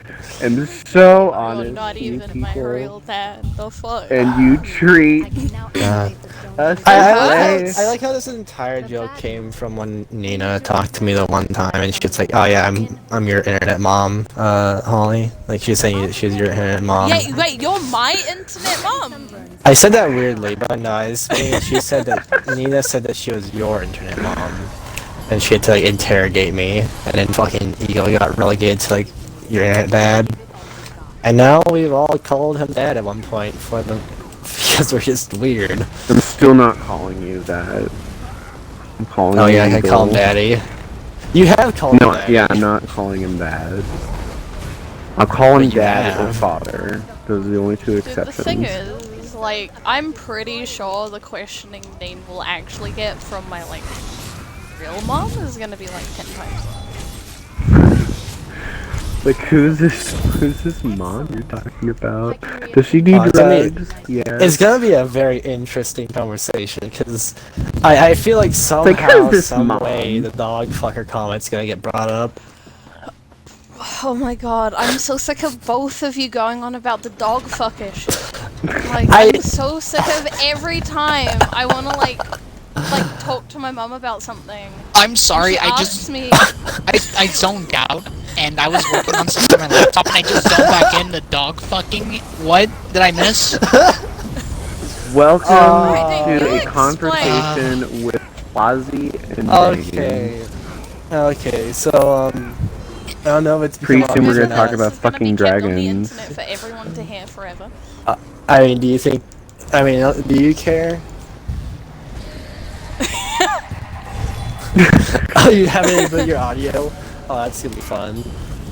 am so You're honest not to you even my people, real dad. The fuck? and you treat I can now Yeah. activate the stone. us I this like way. how this entire joke came from when Nina talked to me the one time, and she was like, "Oh yeah, I'm your internet mom, Holly." Like she was saying she was your internet mom. Yeah, wait, you're my internet mom? I said that weirdly, but no, it's me. She said that Nina said that she was your internet mom, and she had to like interrogate me, and then fucking Ego got relegated to like your internet dad. And now we've all called him dad at one point for the because we're just weird. I'm still not calling you that. I'm calling Oh you yeah, I can call him Eagle. daddy. You have called No, him daddy. yeah, I'm not calling him dad. I'll call him But you dad or have. father. Those are the only two Dude, the exceptions. thing is, like, I'm pretty sure the questioning Dean will actually get from my, like, real mom is gonna be, like, 10 times. Like, who's this mom you're talking about? Does she do Oh, it's gonna be- drugs? Yeah. It's gonna be a very interesting conversation because I feel like like, somehow, who's this some mom? way, the dog fucker comment's gonna get brought up. Oh my god, I'm so sick of both of you going on about the dog fucker shit. Like, I- I'm so sick of every time I wanna, like talk to my mom about something. I'm sorry, She I asks just me, I zoned out and I was working on something on my laptop and I just zoned back into dog fucking. What did I miss? Welcome Alright, to you a explain. conversation with Fozzie and Okay. Okay, so, I don't know if it's become Pretty soon we're obvious or gonna talk not. about This is gonna fucking be kept on the dragons. internet for everyone to hear forever. I mean, do you think... I mean, do you care? Oh, you haven't input your audio? Oh, that's gonna be fun.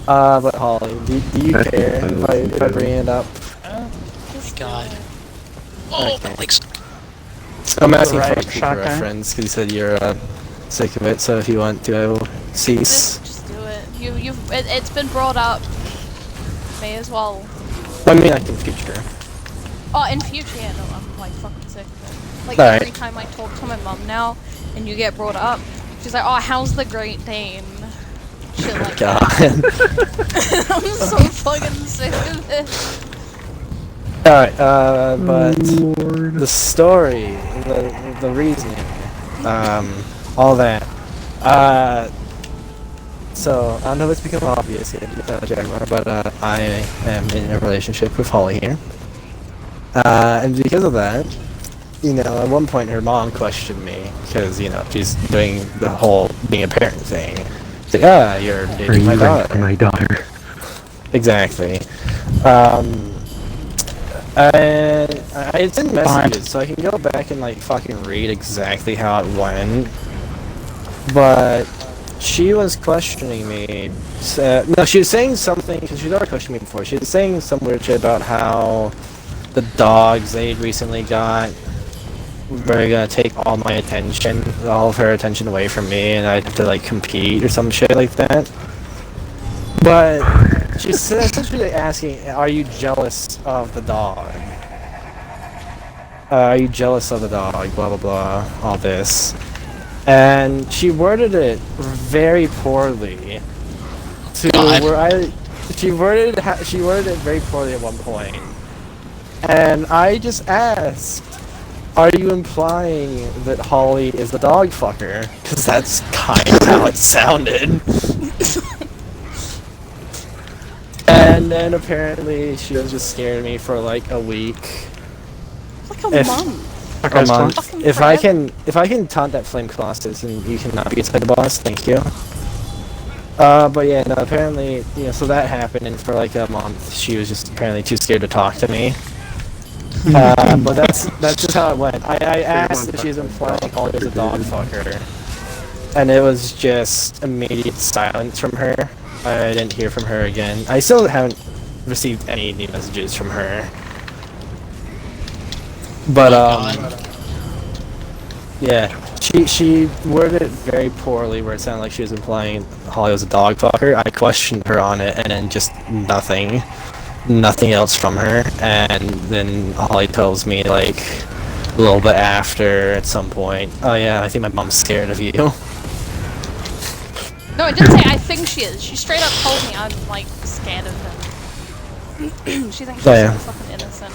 But Holly, do you That's care fun if I too. bring it up? Oh my god. Oh, Okay. that legs. I'm asking for a Right, Cooper shotgun? reference because you said you're sick of it. So if you want to, I will cease. Just do it. It's been brought up. May as well. I mean, like in future. Oh, in future, yeah, no, I'm like fucking sick of it. Like Alright. every time I talk to my mum now, and you get brought up, she's like, "Oh, how's the Great Dane?" Shit like God. that. I'm so fucking sick of it. Alright, but the story, the reasoning, all that. So, I don't know if it's become obvious yet, Jaguar, but I am in a relationship with Holly here. And because of that, you know, at one point her mom questioned me, because, you know, she's doing the whole being a parent thing. She's like, you're Are dating you my ready daughter. for my daughter? Exactly. It's in messages, so I can go back and like fucking read exactly how it went. But she was questioning me. No, she was saying something because she'd already questioned me before. She was saying some weird shit about how the dogs they recently got were gonna take all my attention, all of her attention away from me, and I'd have to like compete or some shit like that. But she's essentially asking, are you jealous of the dog? Are you jealous of the dog? Blah blah blah, all this. And she worded it very poorly. To God. where she worded it very poorly at one point. And I just asked, are you implying that Holly is the dog fucker? Because that's kind of how it sounded. And then apparently she was just scaring me for like a week. Like a month. A month. Fucking If I can taunt that flame colossus and you cannot be a title boss, thank you. But yeah, no, apparently, so that happened, and for like a month she was just apparently too scared to talk to me. But that's just how it went. I asked if she was implying Holly was a dog fucker, and it was just immediate silence from her. I didn't hear from her again. I still haven't received any new messages from her. But yeah, she worded it very poorly, where it sounded like she was implying Holly was a dog fucker. I questioned her on it, and then just nothing else from her. And then Holly tells me like a little bit after, at some point, oh yeah, I think my mom's scared of you. No, I didn't say I think she is. She straight up told me I'm like scared of him. She thinks she's Yeah. so fucking innocent.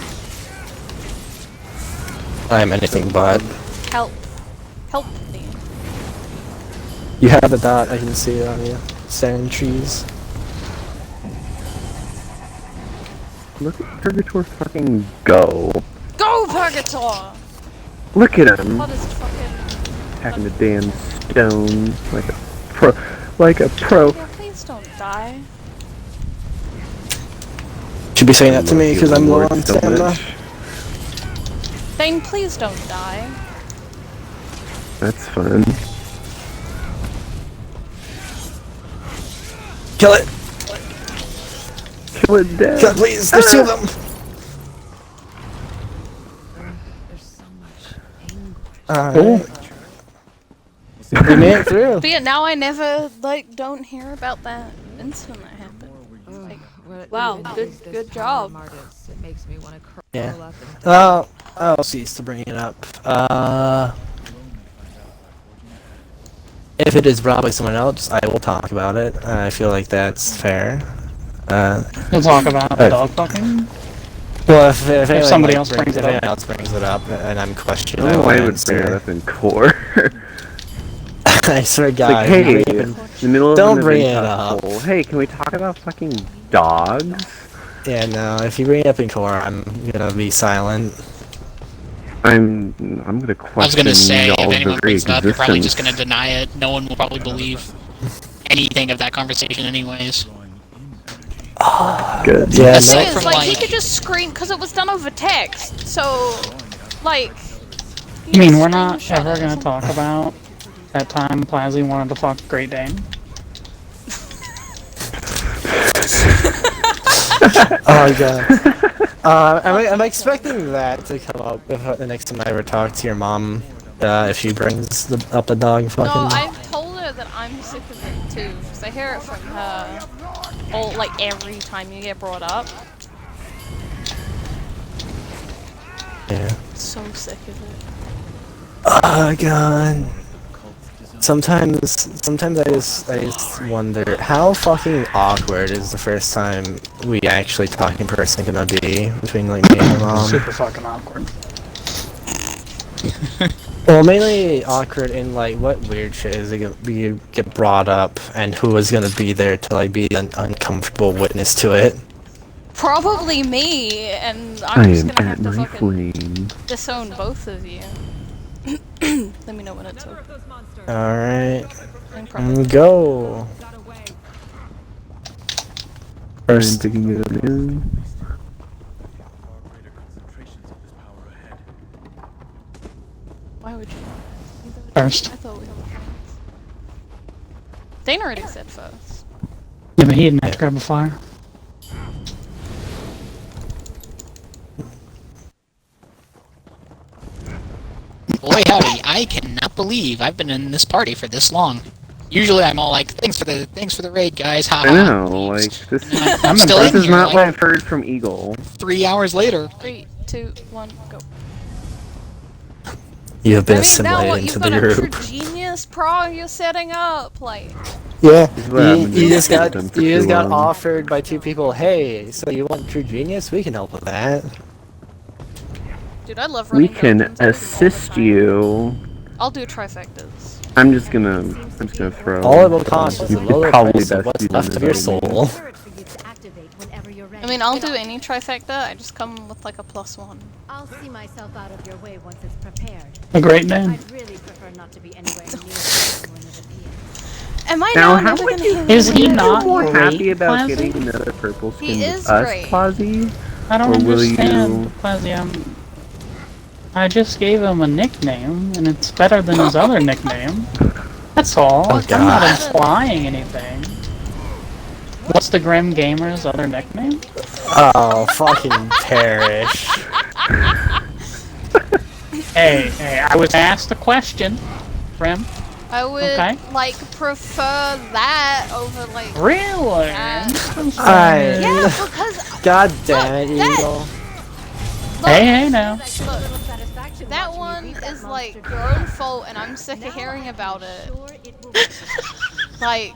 I am anything but. Help. Help me. You have the dot, I can see it on you. Sand trees. Look at Purgator fucking go. Go, Purgator! Look at him. Hottest fucking... Attacking the damn stone like a pro. Yeah, please don't die. Should be saying that to me Love because you, I'm low Lord, on so stamina. much. Thane, please don't die. That's fun. Kill it! Kill it dead. Kill it, please! There's two of them! There's so much anguish. Alright. We made it through. But yeah, now I never, don't hear about that incident that happened. Like, wow, good job. It makes me want to curl Yeah. up and die. I'll cease to bring it up. If it is brought by someone else, I will talk about it. I feel like that's fair. We'll talk about dog fucking. Well, if anyone, somebody else brings it up. anyone else brings it up and I'm questioned, Oh, I I will would bring it answer. up in core. I swear to God, Like, hey, if you in bring it the middle of Don't an bring event it up. poll, hey, can we talk about fucking dogs? yeah, no, if you bring it up in core, I'm gonna be silent. I'm gonna question I was gonna say, if y'all's anyone very brings it up, you're probably just existence. gonna deny it. No one will probably believe anything of that conversation anyways. Good. Yeah, The Aside thing is, from, like, he like- could just screen because it was done over text. So, like. I mean, we're not ever gonna talk about that time Plazzy wanted to fuck Great Dane. Oh god. I'm expecting that to come up the next time I ever talk to your mom. If she brings up the dog fucking. No, I've told her that I'm sick of it too, because I hear it from her all, like, every time you get brought up. Yeah. So sick of it. Oh god. Sometimes I just wonder how fucking awkward is the first time we actually talk in person gonna be between like me and my mom. Super fucking awkward. Well, mainly awkward in like what weird shit is gonna be get brought up and who is gonna be there to like be an uncomfortable witness to it. Probably me, and I I'm just am gonna at have to my fucking flame. disown both of you. Let me know when it's over. Alright. No problem. Go. I'm First. picking it up in. Why would you? First. I thought we were friends. Dane already said first. Yeah, but he didn't have to grab a fire. Boy howdy, I cannot believe I've been in this party for this long. Usually I'm all like, thanks for the raid, guys, haha. I know, like, this, I'm still this in is here, not what like, I've heard from Eagle. 3 hours later. 3, 2, 1, go. You have been I mean, now assimilated what? into You've the got a group. true genius prog you're setting up, like. Yeah, This is what I've been you just doing got with them for you just too got long. offered by two people. Hey, so you want True Genius? We can help with that. Dude, I love We running can dungeons. I do them all the assist time. you. I'll do trifectas. I'm just gonna throw. All it will cost is You a could lower probably price of best what's do left that of your in soul. Turret for you to activate whenever you're ready. I mean, I'll do any trifecta. I just come with like a +1. I'll see myself out of your way once it's prepared. A Great Dane. I'd really prefer not to be anywhere near it when it appears. Am I Now, now how never would gonna you- hear Is that? he Are not you more great, happy about Plazzy? getting another purple skin He with is us, great. Plazzy? I don't Or will understand, you- Plazzy. I just gave him a nickname, and it's better than his other nickname. That's all. Oh, I'm not God. implying anything. What's the Grim Gamer's other nickname? Oh, fucking perish. Hey, I was asked a question, Grim. I would Okay. like prefer that over like. Really? Alright. Yeah, because God damn it, Look, that- Eagle. look, Hey, now. look, that one is like your own fault, and I'm sick of hearing about it. Sure, it will be. Like,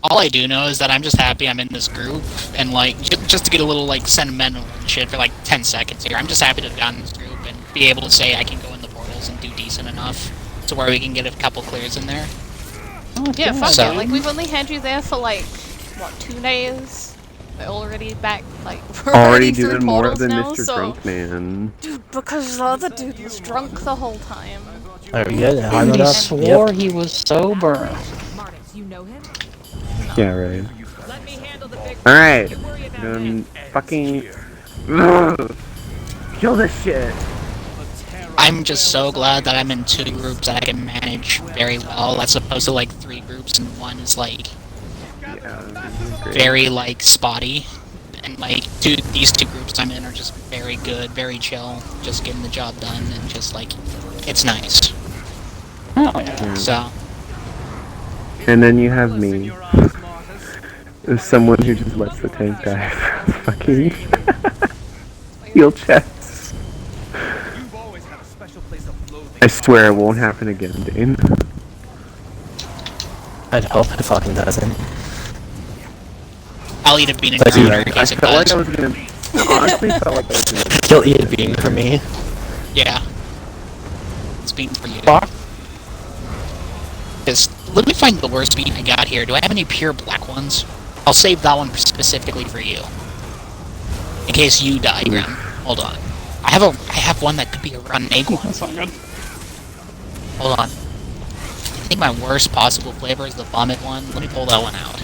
All I do know is that I'm just happy I'm in this group, and like, just to get a little like sentimental and shit for like 10 seconds here, I'm just happy to have gotten this group and be able to say I can go in the portals and do decent enough to where we can get a couple clears in there. yeah, fuck So- it. Like, we've only had you there for like, what, 2 days? We're already back, like, we're Already through doing more portals than now, Mr. so. Drunk Man. Dude, because the other dude was drunk the whole time. Are we good? Hard And it he up? swore he was sober. Martis, you know him? Yeah, right. Let me handle the big Alright. You worry about it. Fucking. Ugh. Kill this shit. I'm just so glad that I'm in 2 groups that I can manage very well, as opposed to like 3 groups and one is like Yeah, this is great. very like spotty. And like these 2 groups I'm in are just very good, very chill, just getting the job done, and just like it's nice. Oh, yeah. So And then you have me. As someone who just lets the tank die for fucking heal chests. I swear it won't happen again, Dane. I'd hope it fucking doesn't. I'll eat a bean and Thank you. gravy in I case it felt like I does. was gonna. Honestly, felt like I was gonna. You'll eat a bean for me. Yeah. It's beans for you. Fuck. Just let me find the worst bean I got here. Do I have any pure black ones? I'll save that one specifically for you. In case you die, Grim. Hold on. I have one that could be a rotten egg one. That's not good. Hold on. I think my worst possible flavor is the vomit one. Let me pull that one out.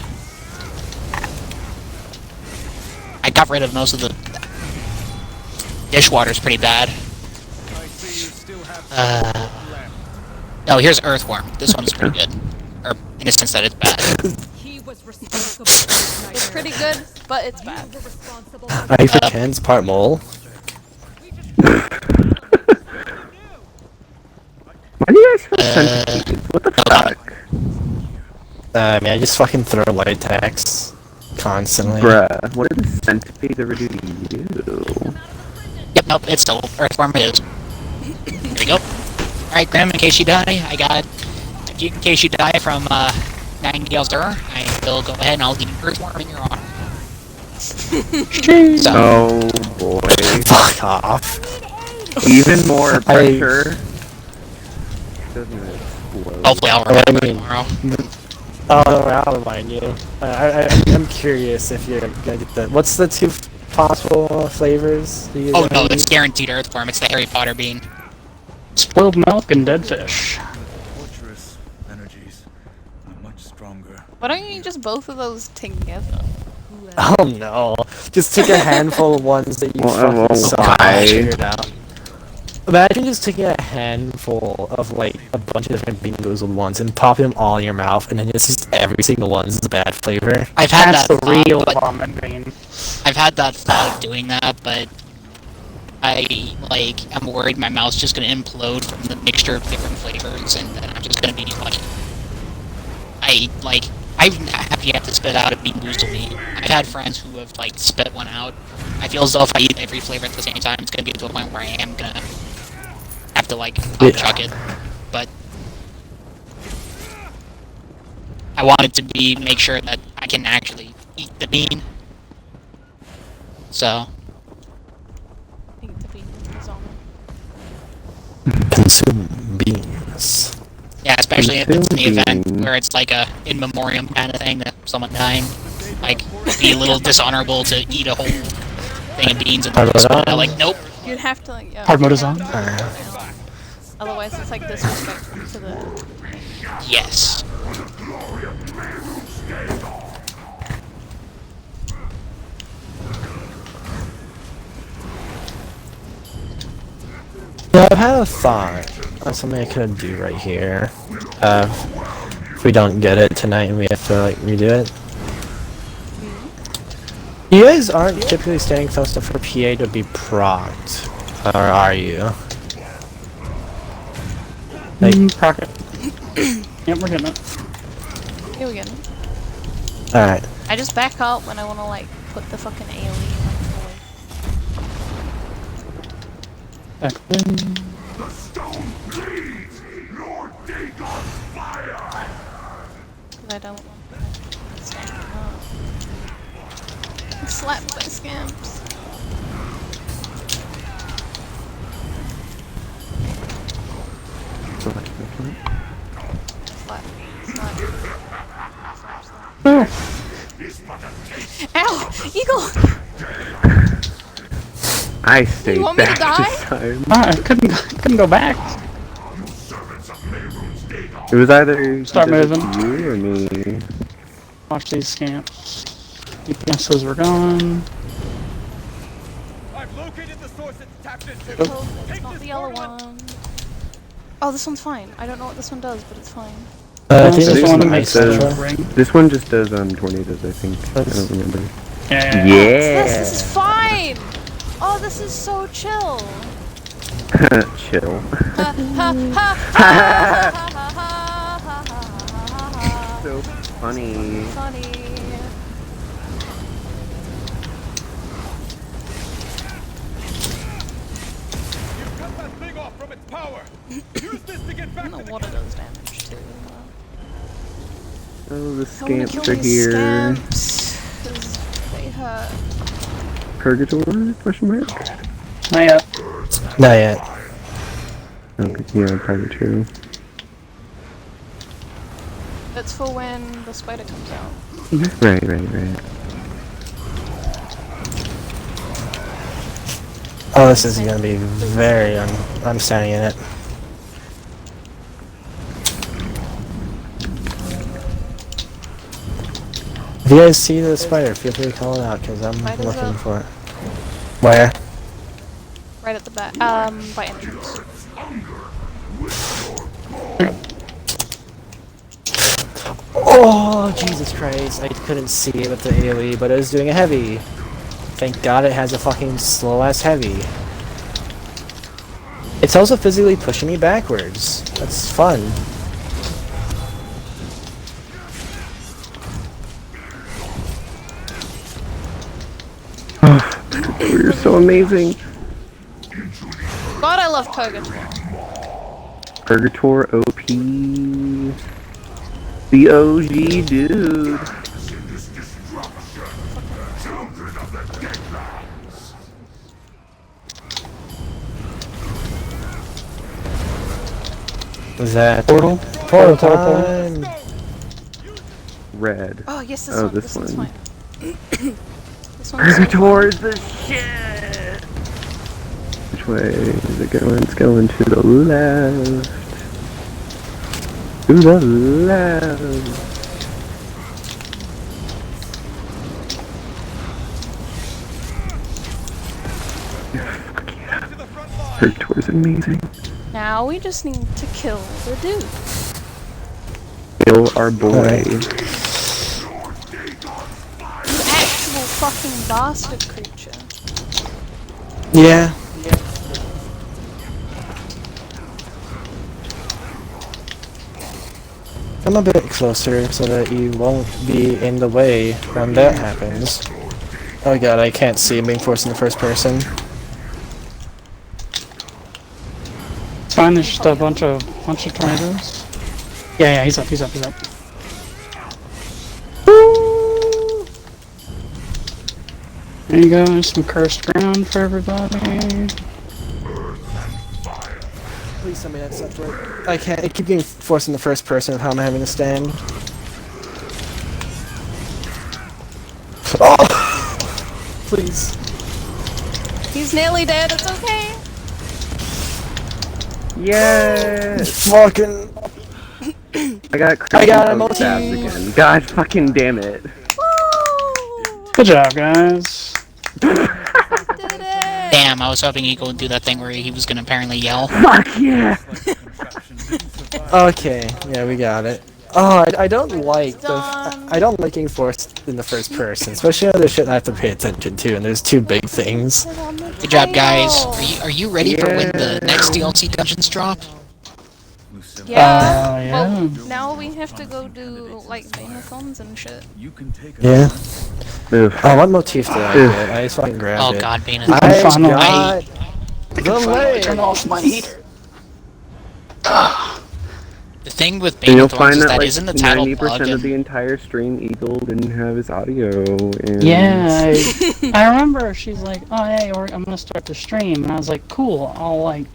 I got rid of most of the... Dishwater's pretty bad. No, here's Earthworm. This one's pretty good. Or, in a sense that it's bad. He was responsible for this It's nightmare. pretty good, but it's bad. You were responsible Are you for Ken's part mole? Why do you guys have centipedes? What the fuck? I mean, I just fucking throw light attacks constantly. Bruh, what did the centipedes ever do to you? Yep, nope, it's still Earthworm it is. Here we go. Alright, Grim, in case you die, in case you die from, Nightingale's Error, I will go ahead and I'll leave Earthworm in your honor. So, Oh boy. Fuck off. Even more pressure. Doesn't even explode. hopefully I'll I remember mean- tomorrow. Oh, I'll remind you. I'm curious if you're gonna get the... What's the two possible flavors? Oh no, it's guaranteed Earthworm, it's the Harry Potter bean. Spoiled milk and dead fish. Torturous energies are much stronger. Why don't you eat just both of those together? Oh no. Just take a handful of ones that you Well, fucking saw why? and figured out. Imagine just taking a handful of, like, a bunch of different Bean Boozled ones and popping them all in your mouth, and then just every single one is a bad flavor. I've had That's that the real thought, but vomit bean. I've had that thought of doing that, but I'm worried my mouth's just gonna implode from the mixture of different flavors, and then I'm just gonna be like, I've yet to spit out a Bean Boozled bean. I've had friends who have, like, spit one out. I feel as though if I eat every flavor at the same time, it's gonna get to a point where I am gonna have to, like, chuck it. But I wanted to make sure that I can actually eat the bean. So, Eat the bean is on Consume beans. yeah, especially if it's in the event Bean. where it's like a in memoriam kind of thing that someone dying. Like, it'd be a little dishonorable to eat a whole thing of beans and then just spit it out. Like, nope. You'd have to, like, yeah. Hard mode is on. Otherwise, it's like disrespectful to the. Yes. Yeah, I've had a thought of something I could do right here. If we don't get it tonight and we have to, like, redo it. You guys aren't typically standing close enough for PA to be procced, or are you? Like, Proc it. Yep, we're getting it. Here we go. alright. I just back up when I want to, like, put the fucking AoE Back in. because I don't want to stand up. Slapped by scamps. Slap. Slap. Slap, slap. Ow! Eagle! I stayed You want me to back die? this time. I couldn't go back. It was either Start moving. you or me. Watch these scamps. DPSs were gone. I've located the source it's tapped into. Oh, it's not the yellow one. Oh, this one's fine. I don't know what this one does, but it's fine. I think This this one one makes ice a ultra. ring. This one just does tornadoes, I think. I don't remember. Yeah. This is fine! Oh, this is so chill. Chill. Ha ha ha ha ha ha ha ha ha. So funny. Funny. You cut that thing off from its power. Use this to get I back don't to know the what it does damage to. Oh, the I wanna scamps kill are these here. scamps, 'cause they hurt. Purgatory? Question mark? Not yet. Not yet. Okay, yeah, purgatory. That's for when the spider comes out. Right. Oh, this is gonna be very. I'm standing in it. If you guys see the spider, feel free to call it out because I'm Spider's looking up. for it. Where? Right at the back. By entrance. Oh, Jesus Christ. I couldn't see it with the AoE, but it was doing a heavy. Thank God it has a fucking slow-ass heavy. It's also physically pushing me backwards. That's fun. You're so amazing. God, I love Purgatoire. Purgatoire OP. The OG dude. Is that Portal? portal Portal. time? Red. Oh, yes, this Oh, one. this This one's one. fine. This one's so Purgatoire is the shit. Which way is it going? It's going to the left. To the left. Purgatoire's amazing. Now we just need to kill the dude. Kill our boy. You actual fucking bastard creature. Yeah. Come a bit closer so that you won't be in the way when that happens. Oh god, I can't see him being forced in the first person. It's fine, there's just a bunch of tornadoes. Yeah, he's up. There you go, there's some cursed ground for everybody. Please tell me that's not right. I can't. I keep getting forced in the first person of how I'm having to stand. Oh! Please. He's nearly dead, it's okay. Yes! Fucking. I got a of motif. stabs again. God fucking damn it. Woo! Good job, guys. Did it! Damn, I was hoping Eagle would do that thing where he was gonna apparently yell. Fuck yeah! Okay, yeah, we got it. Oh, I don't like Done. I don't like getting forced in the first person, especially when there's shit I have to pay attention to, and there's two big things. Good job, guys. Are you ready for when the next DLC dungeons drop? Yeah. yeah. Well, now we have to go do like Venathons and shit. Yeah. Oof. Oh, what motif did I get? I just fucking grabbed Oh it. god, Bane. I Finally. got the leg. Turn off my heater. The thing with And you'll Bane find is that that like isn't the title 90% bug of and the entire stream, Eagle didn't have his audio. And Yeah, I remember she's like, oh hey, I'm gonna start the stream, and I was like, cool, I'll like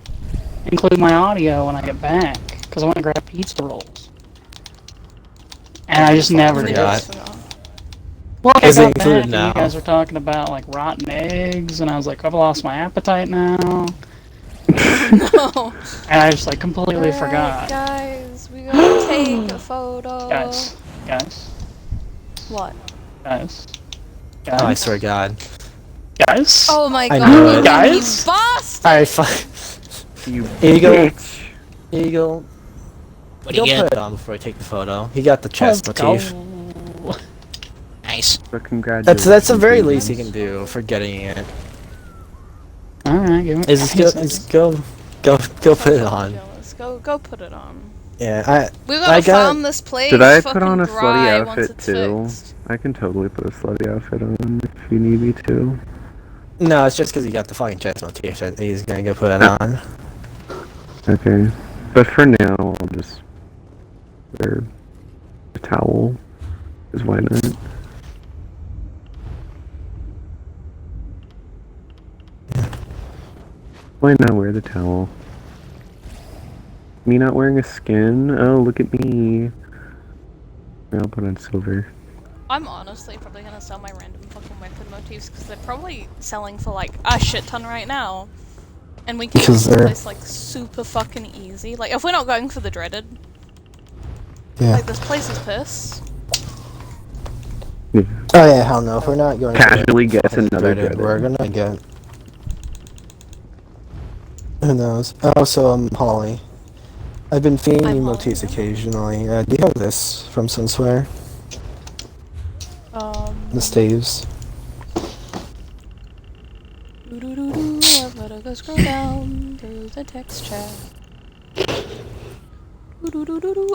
include my audio when I get back, because I want to grab pizza rolls. And I just never did. Forgot. Well, I Is it got back included and now? you guys were talking about like rotten eggs, and I was like, I've lost my appetite now, No. and I just like completely Alright, forgot. guys, we gotta take a photo. Guys, What? guys, Oh, I swear to God. guys. Oh my I god, knew you it. Guys? bastard! Alright, fuck. You Eagle. bitch. Eagle. what do you Go get? put it on before I take the photo. He got the chest Let's motif. go. Nice. But congratulations. That's the very least he can do for getting it. Alright, give it. Go put it on. Jealous. Go put it on. Yeah, We I gotta got- farm this place. Did I put fucking on a dry slutty once outfit it's too? fixed. I can totally put a slutty outfit on if you need me to. No, it's just because he got the fucking chest motif. So he's gonna go put it on. Okay. But for now, I'll just wear a towel. Because why not? Why not wear the towel? Me not wearing a skin? Oh, look at me. I'll put on silver. I'm honestly probably gonna sell my random fucking weapon motifs because they're probably selling for like a shit ton right now. And we can make this place like super fucking easy. Like if we're not going for the dreaded, like this place is piss. Yeah. Oh yeah, hell no. If we're not going Casually to guess another dreaded. we're gonna get. Who knows? Oh, so Holly. I've been feeding you motifs occasionally. Do you have this from Sunswear? The staves. I've gotta go scroll down through the text chat.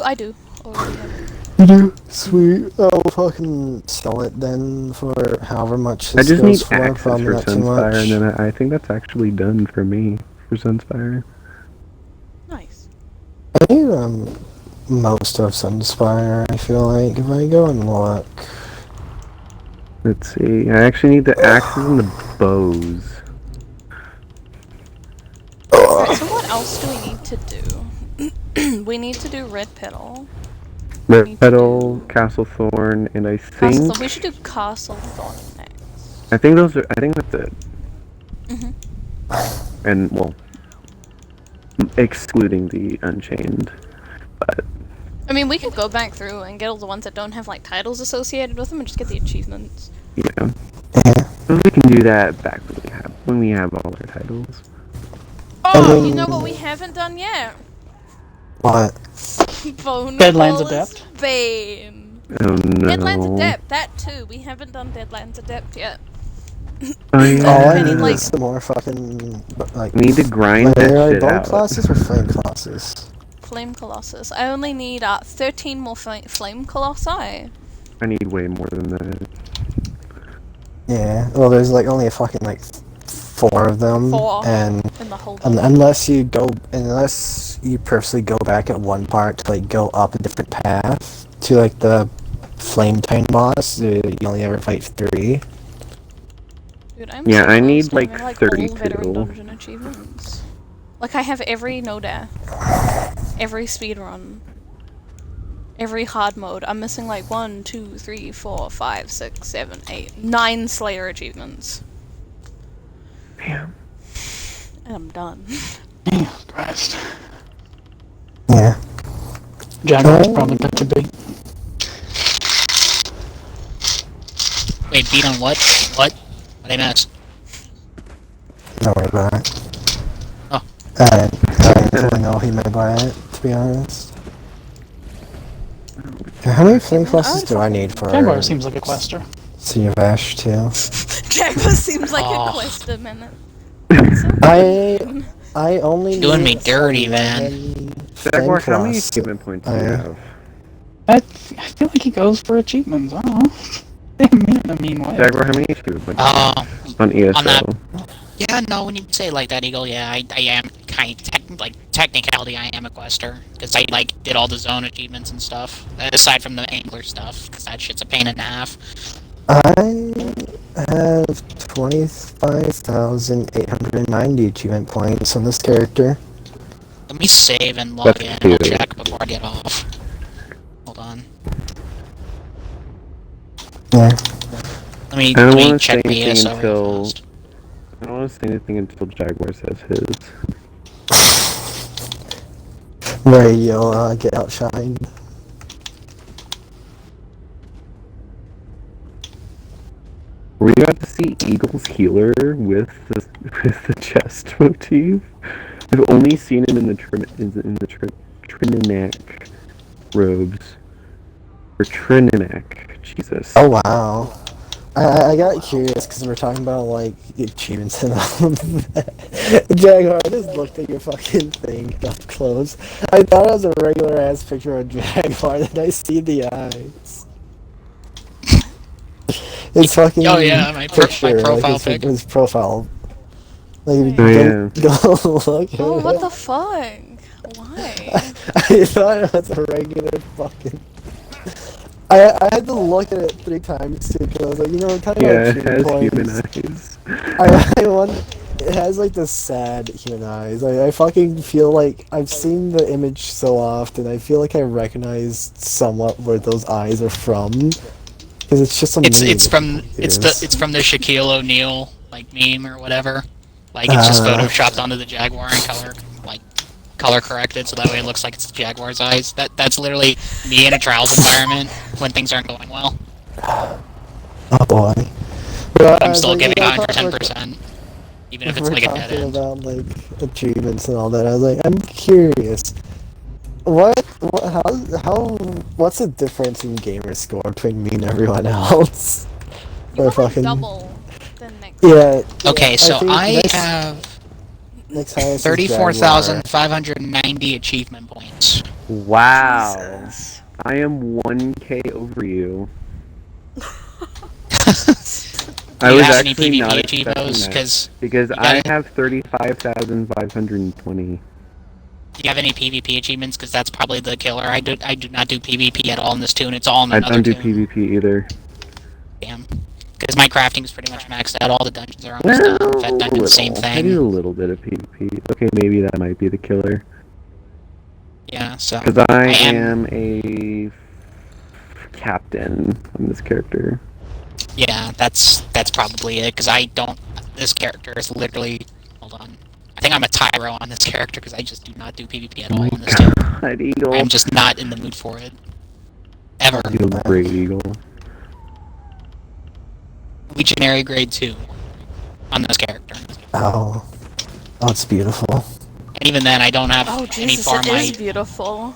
I do. Already have. You do? Sweet. I'll fucking sell it then for however much I this just goes need for. access Probably for not too much. Sunspire, and then I think that's actually done for me for Sunspire. Nice. I need most of Sunspire. I feel like if I go and look. Let's see. I actually need the axes and the bows. Alright, so what else do we need to do? We need to do red petal. Red Petal, Castle Thorn, and I think... Castle Thorn. We should do Castle Thorn next. I think those are... I think that's it. Mm-hmm. And, well... excluding the Unchained. But... I mean, we could go back through and get all the ones that don't have, like, titles associated with them and just get the achievements. Yeah. But we can do that back when we have all our titles. Oh, you know what we haven't done yet? What? Deadlands Adept? Bane. Oh no. Deadlands Adept, that too. We haven't done Deadlands Adept yet. Oh yeah. All I I need, need like- is some more fucking, like... We need to grind that shit bone out. classes or flame classes? Flame Colossus. I only need 13 more Flame Colossi. I need way more than that. Yeah, well there's like only a fucking like 4 of them. 4 and in the whole unless you purposely go back at one part to like go up a different path to like the Flame Titan boss, you only ever fight 3. Dude, I'm Yeah, so I close need to like having, all 32. veteran dungeon achievements. Like I have every no death, every speedrun, every hard mode. I'm missing like 1, 2, 3, 4, 5, 6, 7, 8, 9 Slayer achievements. Damn. And I'm done. Damn, Christ. Yeah. Jaguar's probably got to be. Wait, beat on what? What? What I missed? Don't worry about it. Oh. I don't really know he meant by it, to be honest. How many flame classes do I need for Jaguar seems like a quester. Sea of Ash too? Jaguar seems like a quest a minute. I only Doing need me dirty, man. Jaguar, how many class. achievement points do you have? I feel like he goes for achievements. I don't know. They mean it in a mean way. Jaguar, how many achievement points On ESO? On that. Yeah, no, when you say it like that, Eagle, yeah, I am kind of, technicality, I am a quester. Because I, did all the zone achievements and stuff. Aside from the angler stuff, because that shit's a pain in the half. I have 25,890 achievement points on this character. Let me save and log in, and I'll check before I get off. Hold on. Yeah. Let me I don't want to check say my anything ESO real until... fast. I don't want to say anything until Jaguar says his. Where you'll get outshined. Were you about to see Eagle's healer with the chest motif? I've only seen it in the Trinimac robes. Or Trinimac, Jesus. Oh wow. I got curious because we're talking about like achievements and all of that. Jaguar, I just looked at your fucking thing up close. I thought it was a regular ass picture of Jaguar, then I see the eyes. His fucking Oh, yeah, my picture, profile like pic. his profile. Like, Oh, yeah. go look at Oh, it. what the fuck? Why? I thought it was a regular fucking... I had to look at it 3 times too, because I was like, you know, kind of Yeah, like it has points. human eyes. I want, it has has like this sad human eyes. I fucking feel like I've seen the image so often. I feel like I recognize somewhat where those eyes are from. Because it's just amazing. It's from the Shaquille O'Neal like meme or whatever. Like it's just photoshopped onto the Jaguar and color corrected so that way it looks like it's the Jaguar's eyes. That's literally me in a trials environment when things aren't going well. Oh boy. But I'm still giving 110%, even if it's like a dead talking end. about like achievements and all that. I was like, I'm curious. What's the difference in gamer score between me and everyone else? You Or got like fucking double the next. yeah. Okay, so think I have next highest is 34,590 achievement points. Wow. Jesus. I am 1K over you. Do I you was have any actually not PvP expecting achievos? that, Because because you I gotta- have 35,520. do you have any PvP achievements? Because that's probably the killer. I do not do PvP at all in this tune. It's all in I another don't do tune. PvP either. Damn. Because my crafting is pretty much maxed out. All the dungeons are almost done. Fed dungeons, same I do a thing. little bit of PvP. Okay, maybe that might be the killer. Yeah, so Because I am a captain on this character. Yeah, that's probably it. Because I don't. This character is literally. Hold on. I think I'm a tyro on this character because I just do not do PvP at all in this tune. God, Eagle. I'm just not in the mood for it. Ever. You great Eagle. Legionary grade 2 on this character. Oh, it's beautiful. And even then, I don't have Oh any Jesus, farm. it is beautiful.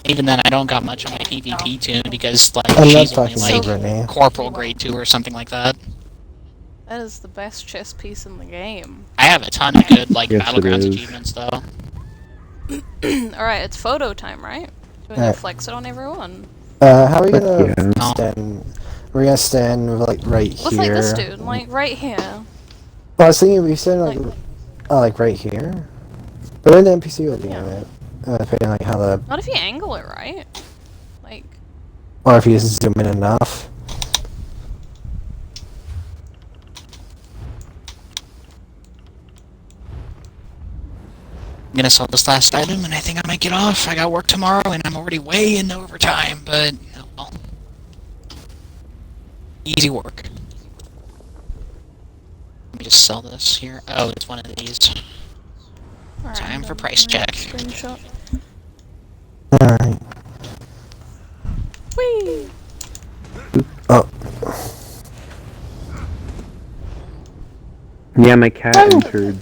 Even then, I don't got much on my PvP tune because like I'm not she's only fucking like Brittany. corporal grade 2 or something like that. That is the best chess piece in the game. I have a ton of good like Yes, it battlegrounds is. achievements though. Alright, it's photo time, right? We're gonna Alright. flex it on everyone. How are we gonna Yeah. stand? We're gonna stand like right Looks here. like this dude, like right here. Well, I was thinking we stand like right here. But then the NPC will be on it. Depending on like how the Not if you angle it right. Like, or if you just zoom in enough. I'm gonna sell this last item and I think I might get off. I got work tomorrow and I'm already way in overtime, but oh well. Easy work. Let me just sell this here. Oh, it's one of these. alright, Time for then price I'm gonna check. Screenshot. Alright. Whee! Oh. Yeah, my cat entered